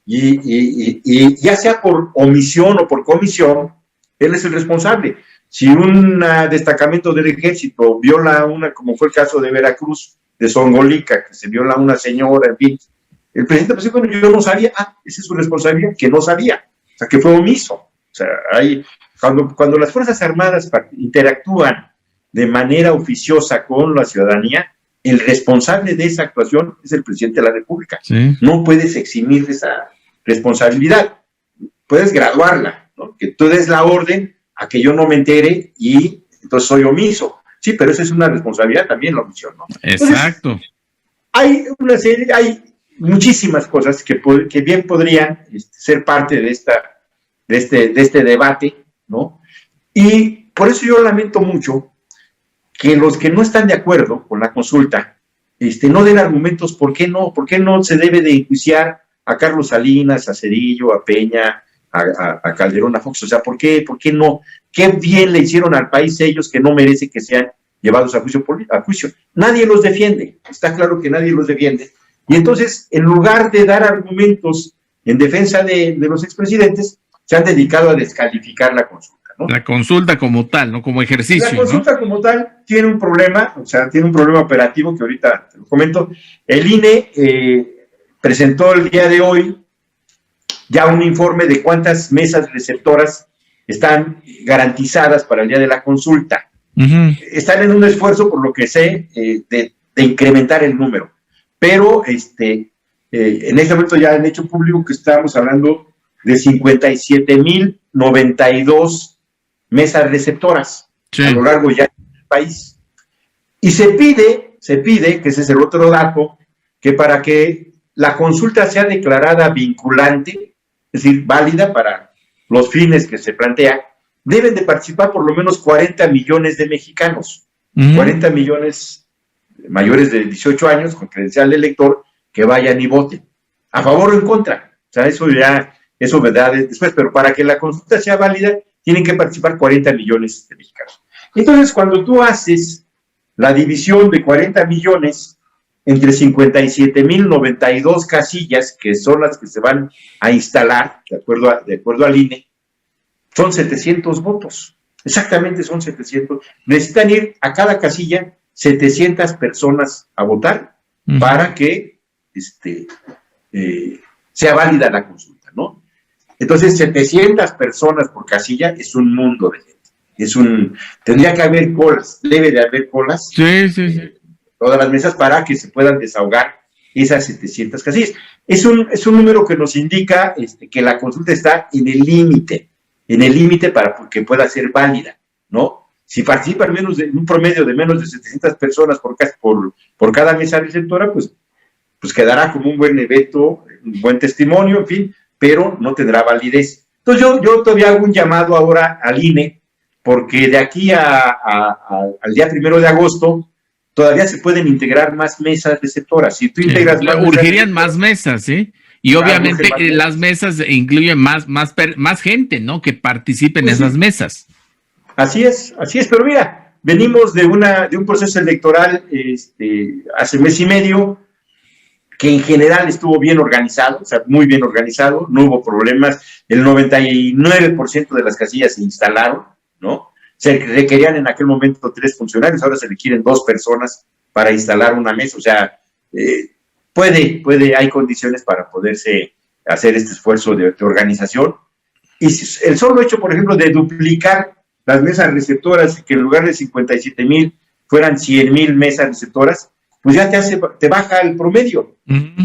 Y ya sea por omisión o por comisión, él es el responsable. Si un destacamento del ejército viola como fue el caso de Veracruz, de Zongolica, que se viola a una señora, en fin, el presidente pues bueno, yo no sabía, esa es su responsabilidad, que no sabía, o sea, que fue omiso. O sea, cuando las Fuerzas Armadas interactúan de manera oficiosa con la ciudadanía, el responsable de esa actuación es el presidente de la República. Sí. No puedes eximir de esa responsabilidad, puedes graduarla, ¿no? Que tú des la orden a que yo no me entere y entonces soy omiso. Sí, pero esa es una responsabilidad también, la omisión, ¿no? Exacto. Entonces, hay muchísimas cosas que bien podrían ser parte de este debate, ¿no? Y por eso yo lamento mucho que los que no están de acuerdo con la consulta no den argumentos por qué no se debe de enjuiciar a Carlos Salinas, a Zedillo, a Peña, a Calderón, a Fox. O sea, ¿por qué no? ¿Qué bien le hicieron al país ellos que no merece que sean llevados a juicio? Nadie los defiende, está claro que nadie los defiende. Y entonces, en lugar de dar argumentos en defensa de los expresidentes, se han dedicado a descalificar la consulta, ¿no? La consulta como tal, no como ejercicio. La consulta, ¿no?, como tal tiene un problema, tiene un problema operativo que ahorita te lo comento. El INE presentó el día de hoy ya un informe de cuántas mesas receptoras están garantizadas para el día de la consulta. Están en un esfuerzo, por lo que sé, de incrementar el número. Pero en este momento ya han hecho público que estamos hablando de 57,092 mesas receptoras a lo largo ya del país. Y se pide, que ese es el otro dato, que para que la consulta sea declarada vinculante, es decir, válida para los fines que se plantea, deben de participar por lo menos 40 millones de mexicanos. 40 millones mayores de 18 años con credencial de elector que vayan y voten, a favor o en contra. O sea, eso vendrá después, pero para que la consulta sea válida, tienen que participar 40 millones de mexicanos. Entonces, cuando tú haces la división de 40 millones entre 57,092 casillas, que son las que se van a instalar, de acuerdo al INE, son 700 votos. Exactamente son 700. Necesitan ir a cada casilla 700 personas a votar para que sea válida la consulta, ¿no? Entonces, 700 personas por casilla es un mundo de gente. Tendría que haber colas, debe de haber colas. Sí. Todas las mesas para que se puedan desahogar esas 700 casillas. Es un número que nos indica que la consulta está en el límite para que pueda ser válida, ¿no? Si participan un promedio de menos de 700 personas por cada mesa receptora, pues quedará como un buen evento, un buen testimonio, en fin, pero no tendrá validez. Entonces yo todavía hago un llamado ahora al INE, porque de aquí al día 1 de agosto todavía se pueden integrar más mesas receptoras. Si tú integras urgirían más mesas, ¿sí? Y obviamente las mesas incluyen más gente, ¿no? Que participen en esas mesas. Así es, pero mira, venimos de un proceso electoral hace mes y medio, que en general estuvo bien organizado, o sea, muy bien organizado, no hubo problemas, el 99% de las casillas se instalaron, ¿no? Se requerían en aquel momento 3 funcionarios, ahora se requieren 2 personas para instalar una mesa, o sea, hay condiciones para poderse hacer este esfuerzo de organización, y el solo hecho, por ejemplo, de duplicar las mesas receptoras, que en lugar de 57,000 fueran 100,000 mesas receptoras, pues ya te baja el promedio.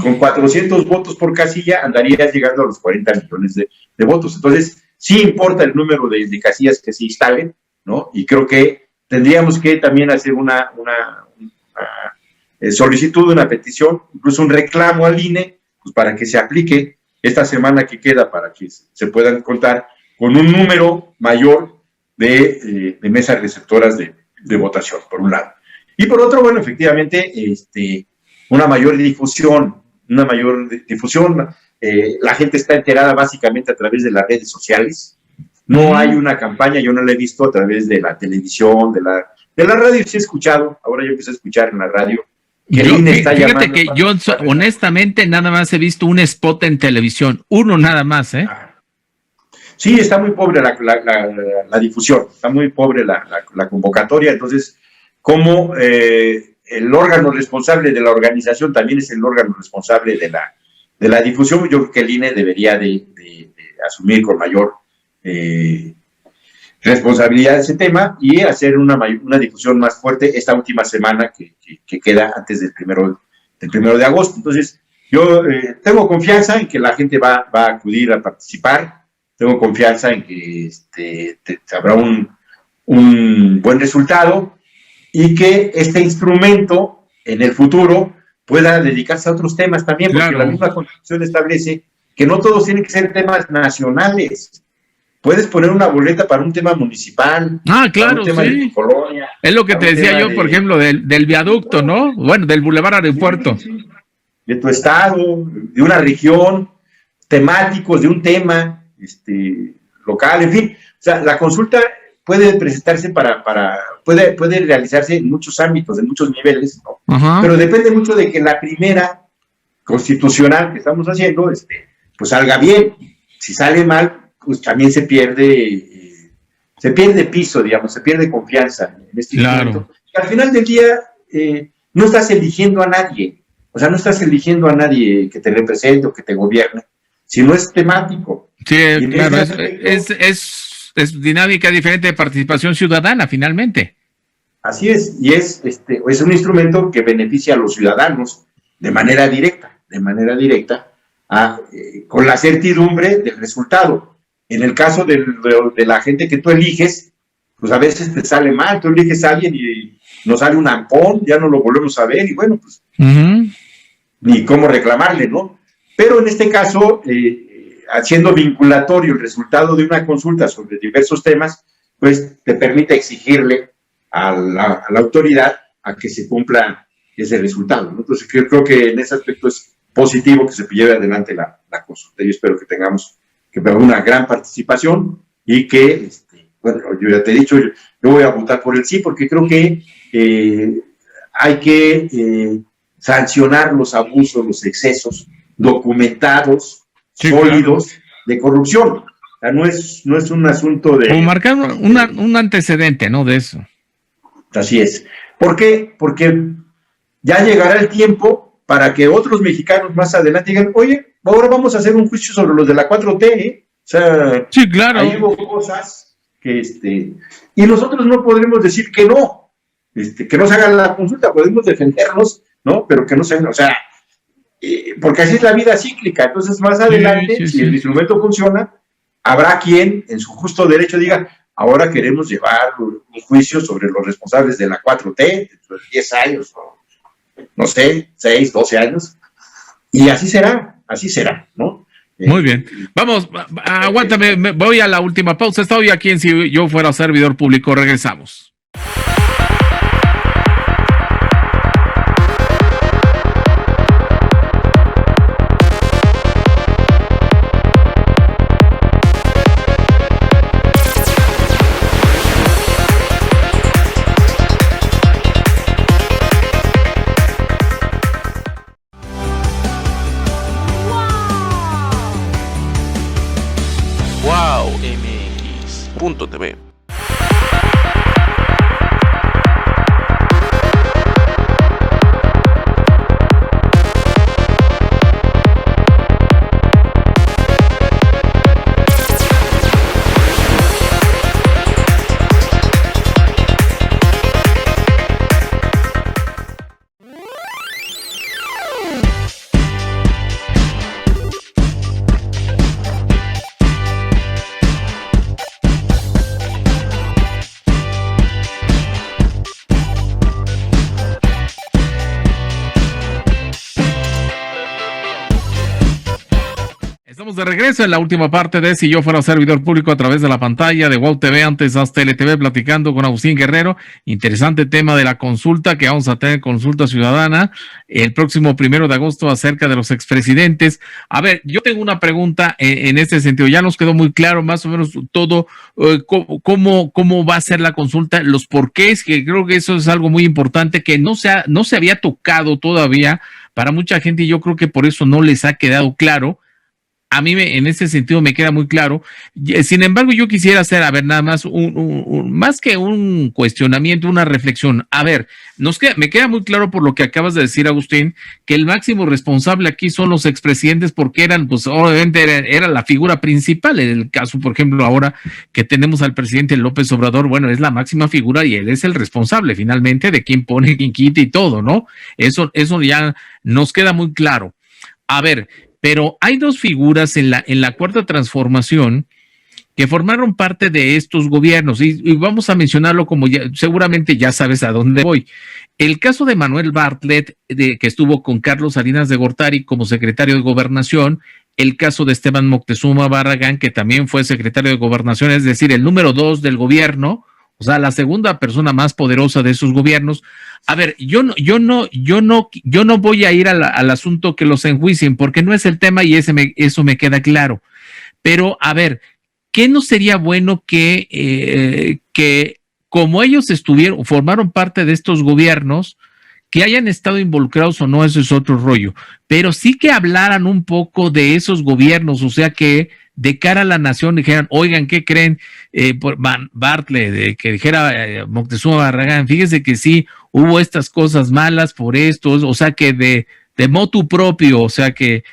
Con 400 votos por casilla andarías llegando a los 40 millones de votos. Entonces, sí importa el número de casillas que se instalen, ¿no? Y creo que tendríamos que también hacer una solicitud, una petición, incluso un reclamo al INE, pues para que se aplique esta semana que queda, para que se puedan contar con un número mayor de mesas receptoras de votación, por un lado. Y por otro, bueno, efectivamente, una mayor difusión. La gente está enterada básicamente a través de las redes sociales. No hay una campaña, yo no la he visto a través de la televisión, de la radio sí he escuchado, ahora yo empecé a escuchar en la radio. Fíjate que yo honestamente nada más he visto un spot en televisión, uno nada más, ¿eh? Sí, está muy pobre la difusión, está muy pobre la convocatoria, entonces, como el órgano responsable de la organización también es el órgano responsable de la difusión, yo creo que el INE debería de asumir con mayor responsabilidad ese tema y hacer una difusión más fuerte esta última semana que queda antes del primero de agosto. Entonces, yo tengo confianza en que la gente va a acudir a participar, tengo confianza en que habrá un buen resultado y que este instrumento en el futuro pueda dedicarse a otros temas también, porque la misma Constitución establece que no todos tienen que ser temas nacionales. Puedes poner una boleta para un tema municipal, claro, para un tema de colonia. Es lo que te decía yo, por ejemplo, del viaducto, ¿no? Bueno, del Boulevard Aeropuerto. Sí. De tu estado, de una región, temáticos, de un tema local, en fin. O sea, la consulta puede presentarse puede realizarse en muchos ámbitos, en muchos niveles, ¿no? Pero depende mucho de que la primera constitucional que estamos haciendo, pues salga bien. Si sale mal, pues también se pierde piso, digamos, se pierde confianza en este instrumento. Al final del día, no estás eligiendo a nadie, o sea, no estás eligiendo a nadie que te represente o que te gobierne, sino es temático. Sí, claro, es dinámica diferente de participación ciudadana, finalmente. Así es, y es un instrumento que beneficia a los ciudadanos de manera directa, con la certidumbre del resultado. En el caso de la gente que tú eliges, pues a veces te sale mal, tú eliges a alguien y nos sale un ampón, ya no lo volvemos a ver, y bueno, pues ni cómo reclamarle, ¿no? Pero en este caso, haciendo vinculatorio el resultado de una consulta sobre diversos temas, pues te permite exigirle a la autoridad a que se cumpla ese resultado, ¿no? Entonces creo que en ese aspecto es positivo que se lleve adelante la consulta. Yo espero que tengamos una gran participación y que, bueno, yo ya te he dicho, yo voy a votar por el sí, porque creo que hay que sancionar los abusos, los excesos documentados, sí, sólidos, claro, de corrupción. O sea, no es un asunto de... Como marcar un antecedente, ¿no? De eso. Así es. ¿Por qué? Porque ya llegará el tiempo para que otros mexicanos más adelante digan, oye, ahora vamos a hacer un juicio sobre los de la 4T, ¿eh? O sea, sí, claro, ahí hubo cosas que y nosotros no podremos decir que no se haga la consulta, podemos defendernos, ¿no? Pero que no se haga, o sea, porque así es la vida cíclica. Entonces, más adelante, si el instrumento funciona, habrá quien, en su justo derecho, diga, ahora queremos llevar un juicio sobre los responsables de la 4T, dentro de 10 años, no sé, 6, 12 años, y así será, ¿no? Muy bien. Vamos, aguántame, voy a la última pausa. Estoy aquí en Si Yo Fuera Servidor Público. Regresamos. WowMX.tv. Estamos de regreso en la última parte de Si Yo Fuera Servidor Público a través de la pantalla de Wow TV, antes hasta LTV, platicando con Agustín Guerrero. Interesante tema de la consulta, que vamos a tener consulta ciudadana el próximo 1 de agosto acerca de los expresidentes. A ver, yo tengo una pregunta en este sentido. Ya nos quedó muy claro más o menos todo, cómo va a ser la consulta, los porqués, que creo que eso es algo muy importante que no se había tocado todavía para mucha gente, y yo creo que por eso no les ha quedado claro. A mí en ese sentido me queda muy claro. Sin embargo, yo quisiera hacer, a ver, nada más, más que un cuestionamiento, una reflexión. A ver, me queda muy claro por lo que acabas de decir, Agustín, que el máximo responsable aquí son los expresidentes, porque eran, pues obviamente era la figura principal. En el caso, por ejemplo, ahora que tenemos al presidente López Obrador, bueno, es la máxima figura y él es el responsable finalmente de quién pone, quién quita y todo, ¿no? Eso ya nos queda muy claro. A ver, pero hay dos figuras en la Cuarta Transformación que formaron parte de estos gobiernos, y vamos a mencionarlo como seguramente ya sabes a dónde voy. El caso de Manuel Bartlett, que estuvo con Carlos Salinas de Gortari como secretario de Gobernación, el caso de Esteban Moctezuma Barragán, que también fue secretario de Gobernación, es decir, el número 2 del gobierno, o sea, la segunda persona más poderosa de esos gobiernos. A ver, yo no voy a ir al asunto que los enjuicien, porque no es el tema y eso me queda claro. Pero, a ver, ¿qué no sería bueno que como ellos formaron parte de estos gobiernos, que hayan estado involucrados o no, eso es otro rollo, pero sí que hablaran un poco de esos gobiernos, o sea, que de cara a la nación dijeran, oigan, ¿qué creen? Bartlett, que dijera Moctezuma Barragán, fíjese que sí, hubo estas cosas malas por esto, o sea, que de motu propio, o sea, que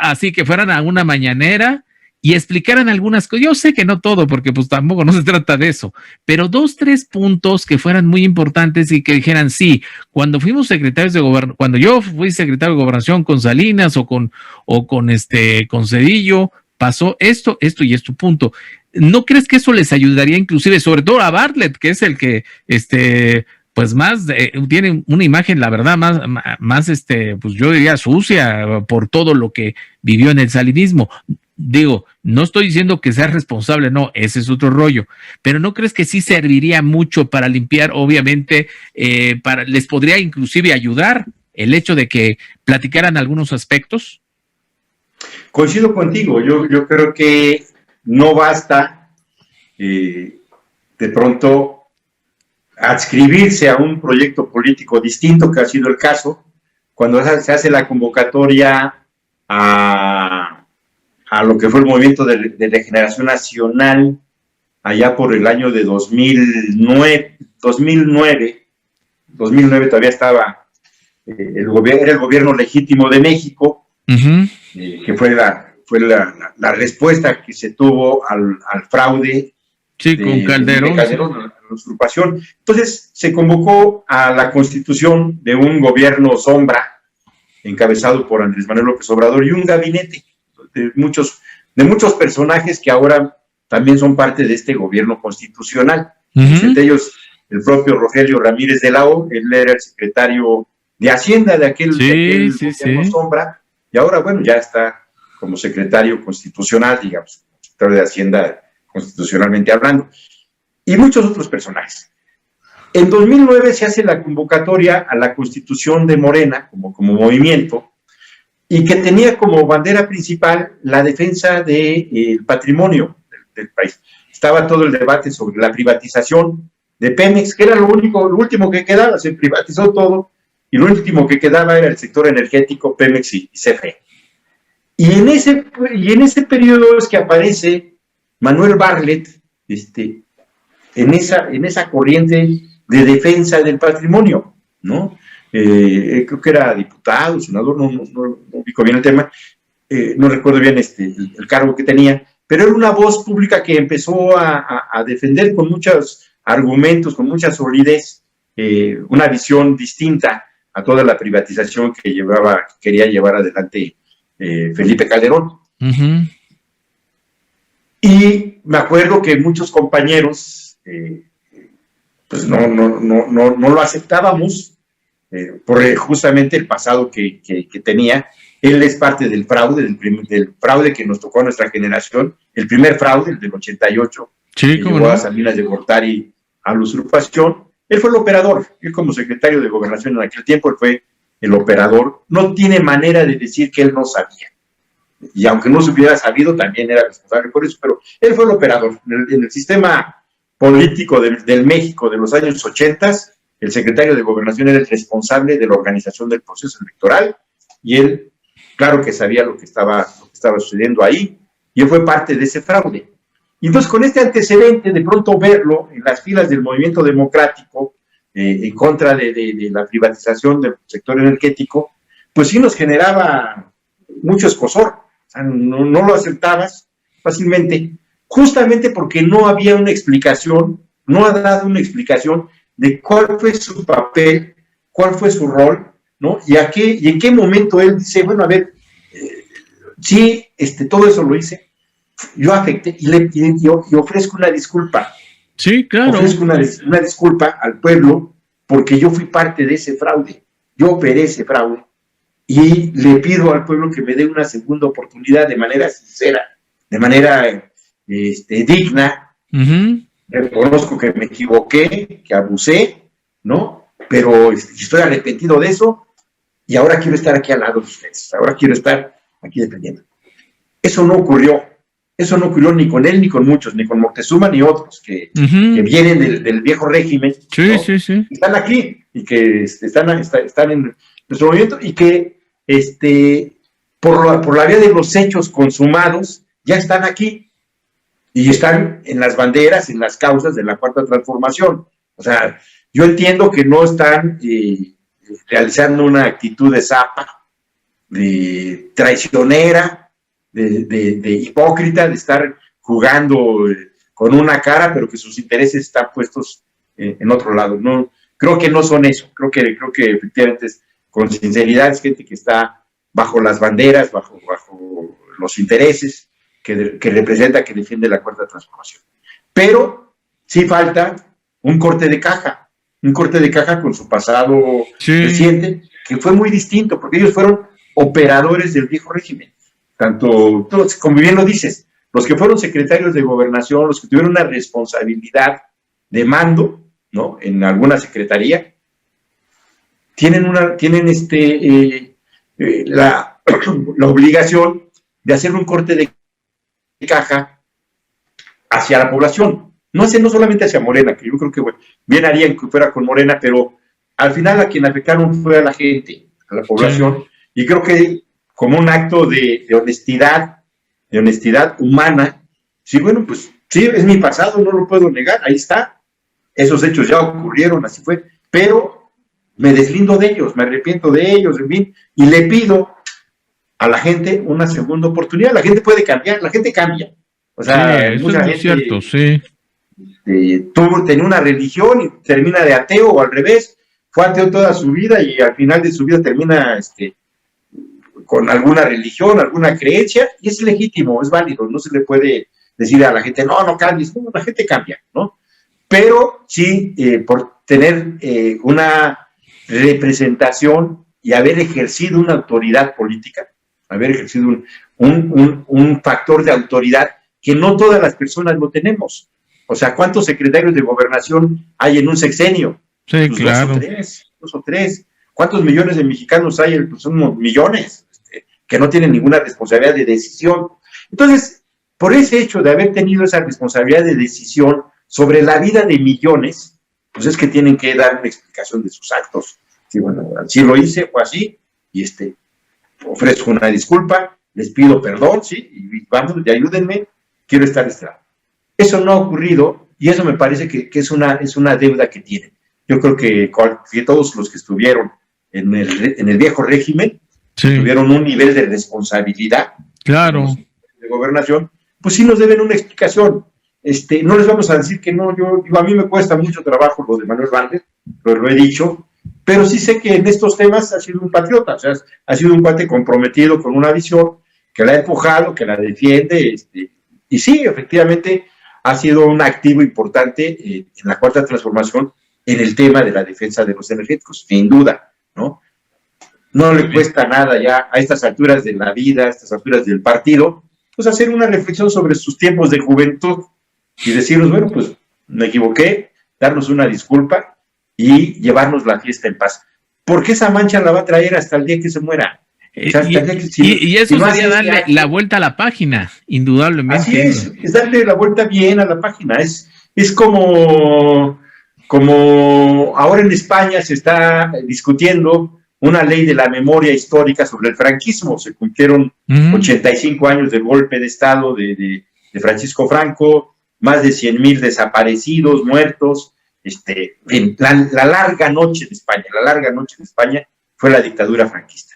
así que fueran a una mañanera y explicaran algunas cosas. Yo sé que no todo, porque pues tampoco no se trata de eso, pero 2, 3 puntos que fueran muy importantes y que dijeran, sí, cuando fuimos secretarios de gobernación, cuando yo fui secretario de Gobernación con Salinas o con Cedillo, pasó esto y esto, punto. ¿No crees que eso les ayudaría inclusive, sobre todo a Bartlett, que es el que, pues más, tiene una imagen, la verdad, más pues yo diría sucia por todo lo que vivió en el salinismo? digo, no estoy diciendo que seas responsable, no, ese es otro rollo, pero ¿no crees que sí serviría mucho para limpiar? Obviamente, les podría inclusive ayudar el hecho de que platicaran algunos aspectos. Coincido contigo, yo creo que no basta de pronto adscribirse a un proyecto político distinto, que ha sido el caso, cuando se hace la convocatoria a lo que fue el movimiento de regeneración nacional allá por el año de 2009 todavía estaba era el gobierno legítimo de México, que fue la respuesta que se tuvo al fraude. Sí, con Calderón. A la usurpación. Entonces se convocó a la constitución de un gobierno sombra encabezado por Andrés Manuel López Obrador y un gabinete de muchos personajes que ahora también son parte de este gobierno constitucional. Entre ellos el propio Rogelio Ramírez de la O, él era el secretario de Hacienda de aquel gobierno sombra, y ahora, bueno, ya está como secretario constitucional, digamos, secretario de Hacienda constitucionalmente hablando, y muchos otros personajes. En 2009 se hace la convocatoria a la constitución de Morena como movimiento, y que tenía como bandera principal la defensa del patrimonio del país. Estaba todo el debate sobre la privatización de Pemex, que era lo último que quedaba. Se privatizó todo, y lo último que quedaba era el sector energético, Pemex y CFE. Y en ese periodo es que aparece Manuel Bartlett, en esa corriente de defensa del patrimonio, ¿no? Creo que era diputado, senador, no ubico bien el tema, no recuerdo bien el cargo que tenía, pero era una voz pública que empezó a defender con muchos argumentos, con mucha solidez, una visión distinta a toda la privatización que quería llevar adelante Felipe Calderón. Y me acuerdo que muchos compañeros pues no lo aceptábamos por justamente el pasado que tenía. Él es parte del fraude, del fraude que nos tocó a nuestra generación, el primer fraude, el del 88, que llevó a Salinas de Gortari a la usurpación. Él fue el operador, él como secretario de Gobernación en aquel tiempo, él fue el operador. No tiene manera de decir que él no sabía, y aunque no se hubiera sabido, también era responsable por eso, pero él fue el operador. En el sistema político del México de los años 80, el secretario de Gobernación era el responsable de la organización del proceso electoral, y él, claro que sabía lo que estaba sucediendo ahí, y él fue parte de ese fraude. Y entonces, con este antecedente, de pronto verlo en las filas del movimiento democrático en contra de la privatización del sector energético, pues sí nos generaba mucho escozor. O sea, no lo aceptabas fácilmente, justamente porque no había una explicación, no ha dado una explicación de cuál fue su papel, cuál fue su rol, ¿no? Y en qué momento él dice, bueno, a ver, sí, todo eso lo hice, yo afecté y ofrezco una disculpa. Sí, claro. Ofrezco una disculpa al pueblo porque yo fui parte de ese fraude, yo operé ese fraude, y le pido al pueblo que me dé una segunda oportunidad de manera sincera, de manera digna. Reconozco que me equivoqué, que abusé, ¿no? Pero estoy arrepentido de eso, y ahora quiero estar aquí al lado de ustedes, ahora quiero estar aquí defendiendo. Eso no ocurrió ni con él, ni con muchos, ni con Moctezuma, ni otros que vienen del viejo régimen, sí, ¿no? sí. Están aquí, y que están en nuestro movimiento, y que por la vía de los hechos consumados ya están aquí, y están en las banderas, en las causas de la Cuarta Transformación. O sea, yo entiendo que no están realizando una actitud de zapa, de traicionera, de hipócrita, de estar jugando con una cara, pero que sus intereses están puestos en otro lado. No, creo que no son eso. Creo que efectivamente con sinceridad es gente que está bajo las banderas, bajo los intereses que representa, que defiende la Cuarta Transformación. Pero sí falta un corte de caja con su pasado reciente, que fue muy distinto, porque ellos fueron operadores del viejo régimen. tanto, como bien lo dices, los que fueron secretarios de gobernación, los que tuvieron una responsabilidad de mando, ¿no? En alguna secretaría, tienen la obligación de hacer un corte de caja hacia la población. No solamente hacia Morena, que yo creo que bien harían que fuera con Morena, pero al final a quien afectaron fue a la gente, a la población, sí. Y creo que como un acto de honestidad humana, sí, bueno, pues sí, es mi pasado, no lo puedo negar, ahí está, esos hechos ya ocurrieron, así fue, pero me deslindo de ellos, me arrepiento de ellos, en fin, y le pido a la gente una segunda oportunidad. La gente puede cambiar, la gente cambia. O sea, sí, eso es muy cierto, sí. Tenía una religión y termina de ateo o al revés, fue ateo toda su vida y al final de su vida termina con alguna religión, alguna creencia, y es legítimo, es válido, no se le puede decir a la gente, no cambies, no, la gente cambia, ¿no? Pero sí, por tener una representación y haber ejercido una autoridad política, haber ejercido un factor de autoridad que no todas las personas lo tenemos. O sea, ¿cuántos secretarios de gobernación hay en un sexenio? Sí, pues claro. Dos o tres. ¿Cuántos millones de mexicanos hay? Pues son millones que no tienen ninguna responsabilidad de decisión. Entonces, por ese hecho de haber tenido esa responsabilidad de decisión sobre la vida de millones, pues es que tienen que dar una explicación de sus actos. Sí, bueno, así lo hice, fue así, y ofrezco una disculpa, les pido perdón, sí, y vamos, y ayúdenme, quiero estar lado. Eso no ha ocurrido, y eso me parece que es una deuda que tienen. Yo creo que todos los que estuvieron en el viejo régimen, sí, tuvieron un nivel de responsabilidad, claro, de gobernación, pues sí nos deben una explicación. No les vamos a decir que no, a mí me cuesta mucho trabajo lo de Manuel Bartlett, lo he dicho, pero sí sé que en estos temas ha sido un patriota, o sea, ha sido un cuate comprometido con una visión que la ha empujado, que la defiende, y sí, efectivamente, ha sido un activo importante en la Cuarta Transformación en el tema de la defensa de los energéticos, sin duda, ¿no? No le cuesta nada ya a estas alturas de la vida, a estas alturas del partido, pues hacer una reflexión sobre sus tiempos de juventud y decirnos, bueno, pues me equivoqué, darnos una disculpa y llevarnos la fiesta en paz. Porque esa mancha la va a traer hasta el día que se muera. O sea, y eso sería darle la vuelta a la página, indudablemente. Así es darle la vuelta bien a la página. Es como ahora en España se está discutiendo una ley de la memoria histórica sobre el franquismo. Se cumplieron 85 años del golpe de Estado de Francisco Franco, más de 100,000 desaparecidos, muertos. La larga noche de España fue la dictadura franquista.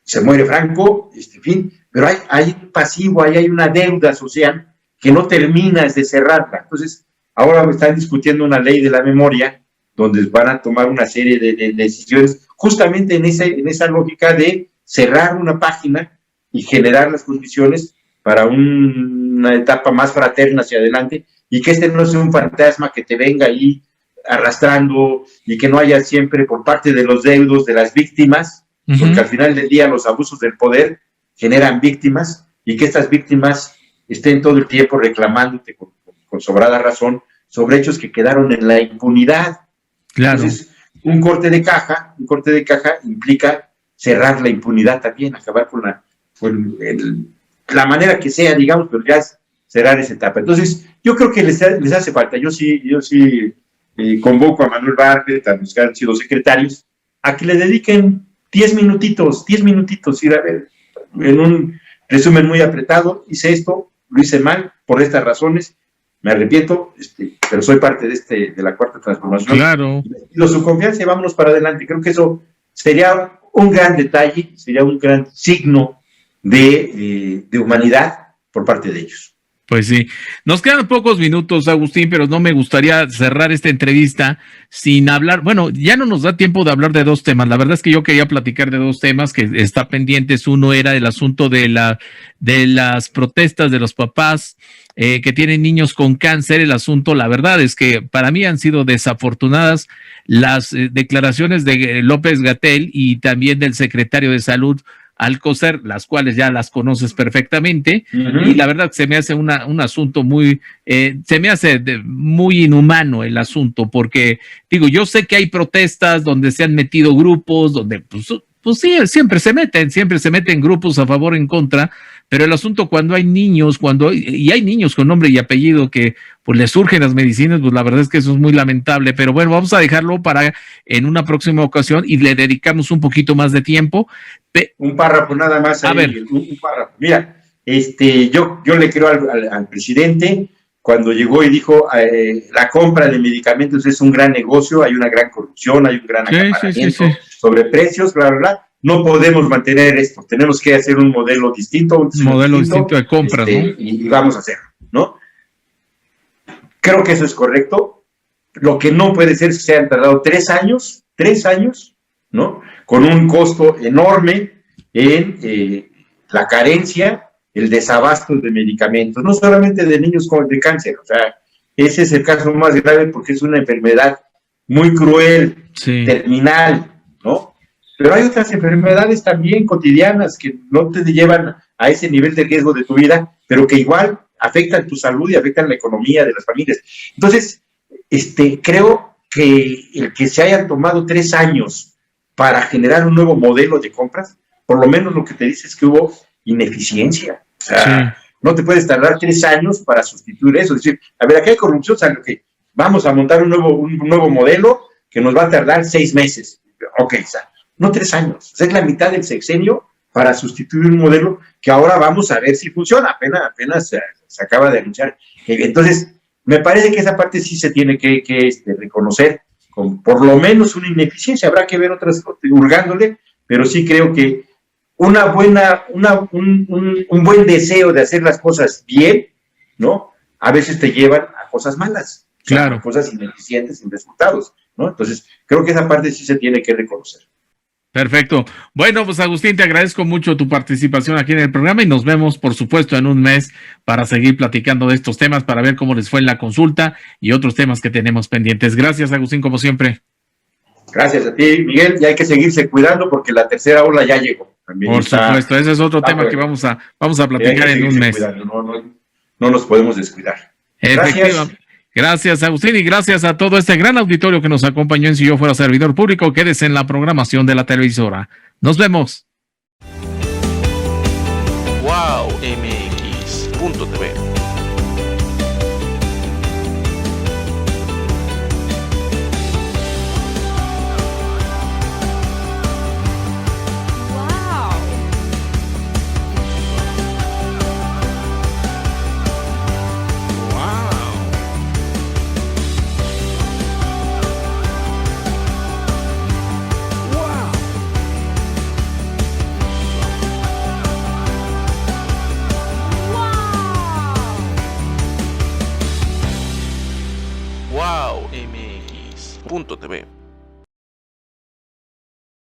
Se muere Franco, en fin, pero hay un pasivo, hay una deuda social que no terminas de cerrarla. Entonces, ahora están discutiendo una ley de la memoria donde van a tomar una serie de decisiones justamente en esa lógica de cerrar una página y generar las condiciones para una etapa más fraterna hacia adelante y que no sea un fantasma que te venga ahí arrastrando y que no haya siempre por parte de los deudos, de las víctimas, porque al final del día los abusos del poder generan víctimas y que estas víctimas estén todo el tiempo reclamándote con sobrada razón sobre hechos que quedaron en la impunidad. Claro. Entonces, un corte de caja implica cerrar la impunidad también, acabar con la manera que sea, digamos, pero ya cerrar esa etapa. Entonces, yo creo que les hace falta. Yo sí convoco a Manuel Bartlett, a los que han sido secretarios, a que le dediquen 10 minutitos, ir a ver, en un resumen muy apretado, hice esto, lo hice mal, por estas razones, me arrepiento, pero soy parte de la Cuarta Transformación. Claro. Pido su confianza y vámonos para adelante. Creo que eso sería un gran detalle, sería un gran signo de humanidad por parte de ellos. Pues sí, nos quedan pocos minutos, Agustín, pero no me gustaría cerrar esta entrevista sin hablar, bueno, ya no nos da tiempo de hablar de dos temas, la verdad es que yo quería platicar de dos temas que está pendientes. Uno era el asunto de las protestas de los papás que tienen niños con cáncer. El asunto, la verdad es que para mí han sido desafortunadas las declaraciones de López-Gatell y también del secretario de Salud, Alcocer, las cuales ya las conoces perfectamente, y la verdad se me hace un asunto muy, se me hace muy inhumano el asunto, porque digo, yo sé que hay protestas donde se han metido grupos, donde pues sí, siempre se meten grupos a favor o en contra, pero el asunto cuando hay niños, y hay niños con nombre y apellido que pues les surgen las medicinas, pues la verdad es que eso es muy lamentable, pero bueno, vamos a dejarlo para en una próxima ocasión y le dedicamos un poquito más de tiempo. Un párrafo nada más. A ahí, ver. un párrafo. Mira, yo le creo al presidente cuando llegó y dijo la compra de medicamentos es un gran negocio, hay una gran corrupción, hay un gran acaparamiento sobre precios, bla, bla, bla. No podemos mantener esto, tenemos que hacer un modelo distinto. Un modelo distinto de compras, ¿no? Y vamos a hacerlo, ¿no? Creo que eso es correcto. Lo que no puede ser es que se hayan tardado 3 años, ¿no? Con un costo enorme en la carencia, el desabasto de medicamentos, no solamente de niños con de cáncer, o sea, ese es el caso más grave porque es una enfermedad muy cruel, terminal, ¿no? Pero hay otras enfermedades también cotidianas que no te llevan a ese nivel de riesgo de tu vida, pero que igual afectan tu salud y afectan la economía de las familias. Entonces, creo que el que se hayan tomado 3 años para generar un nuevo modelo de compras, por lo menos lo que te dice es que hubo ineficiencia. O sea, no te puedes tardar 3 años para sustituir eso. Es decir, a ver, aquí hay corrupción, o sea, que vamos a montar un nuevo modelo que nos va a tardar 6 meses. Ok, o sea, no 3 años. O sea, es la mitad del sexenio para sustituir un modelo que ahora vamos a ver si funciona. Apenas se acaba de anunciar. Entonces, me parece que esa parte sí se tiene que reconocer con por lo menos una ineficiencia. Habrá que ver otras cosas, hurgándole, pero sí creo que un buen deseo de hacer las cosas bien, ¿no? A veces te llevan a cosas malas, claro, cosas ineficientes, sin resultados, ¿no? Entonces, creo que esa parte sí se tiene que reconocer. Perfecto. Bueno, pues Agustín, te agradezco mucho tu participación aquí en el programa y nos vemos, por supuesto, en un mes para seguir platicando de estos temas, para ver cómo les fue en la consulta y otros temas que tenemos pendientes. Gracias, Agustín, como siempre. Gracias a ti, Miguel, y hay que seguirse cuidando porque la tercera ola ya llegó. También por supuesto, ese es otro tema que vamos a platicar en un mes. No nos podemos descuidar. Gracias. Gracias, Agustín, y gracias a todo este gran auditorio que nos acompañó en Si Yo Fuera Servidor Público. Quédese en la programación de la televisora. Nos vemos. WowMX.tv. WowMX.tv.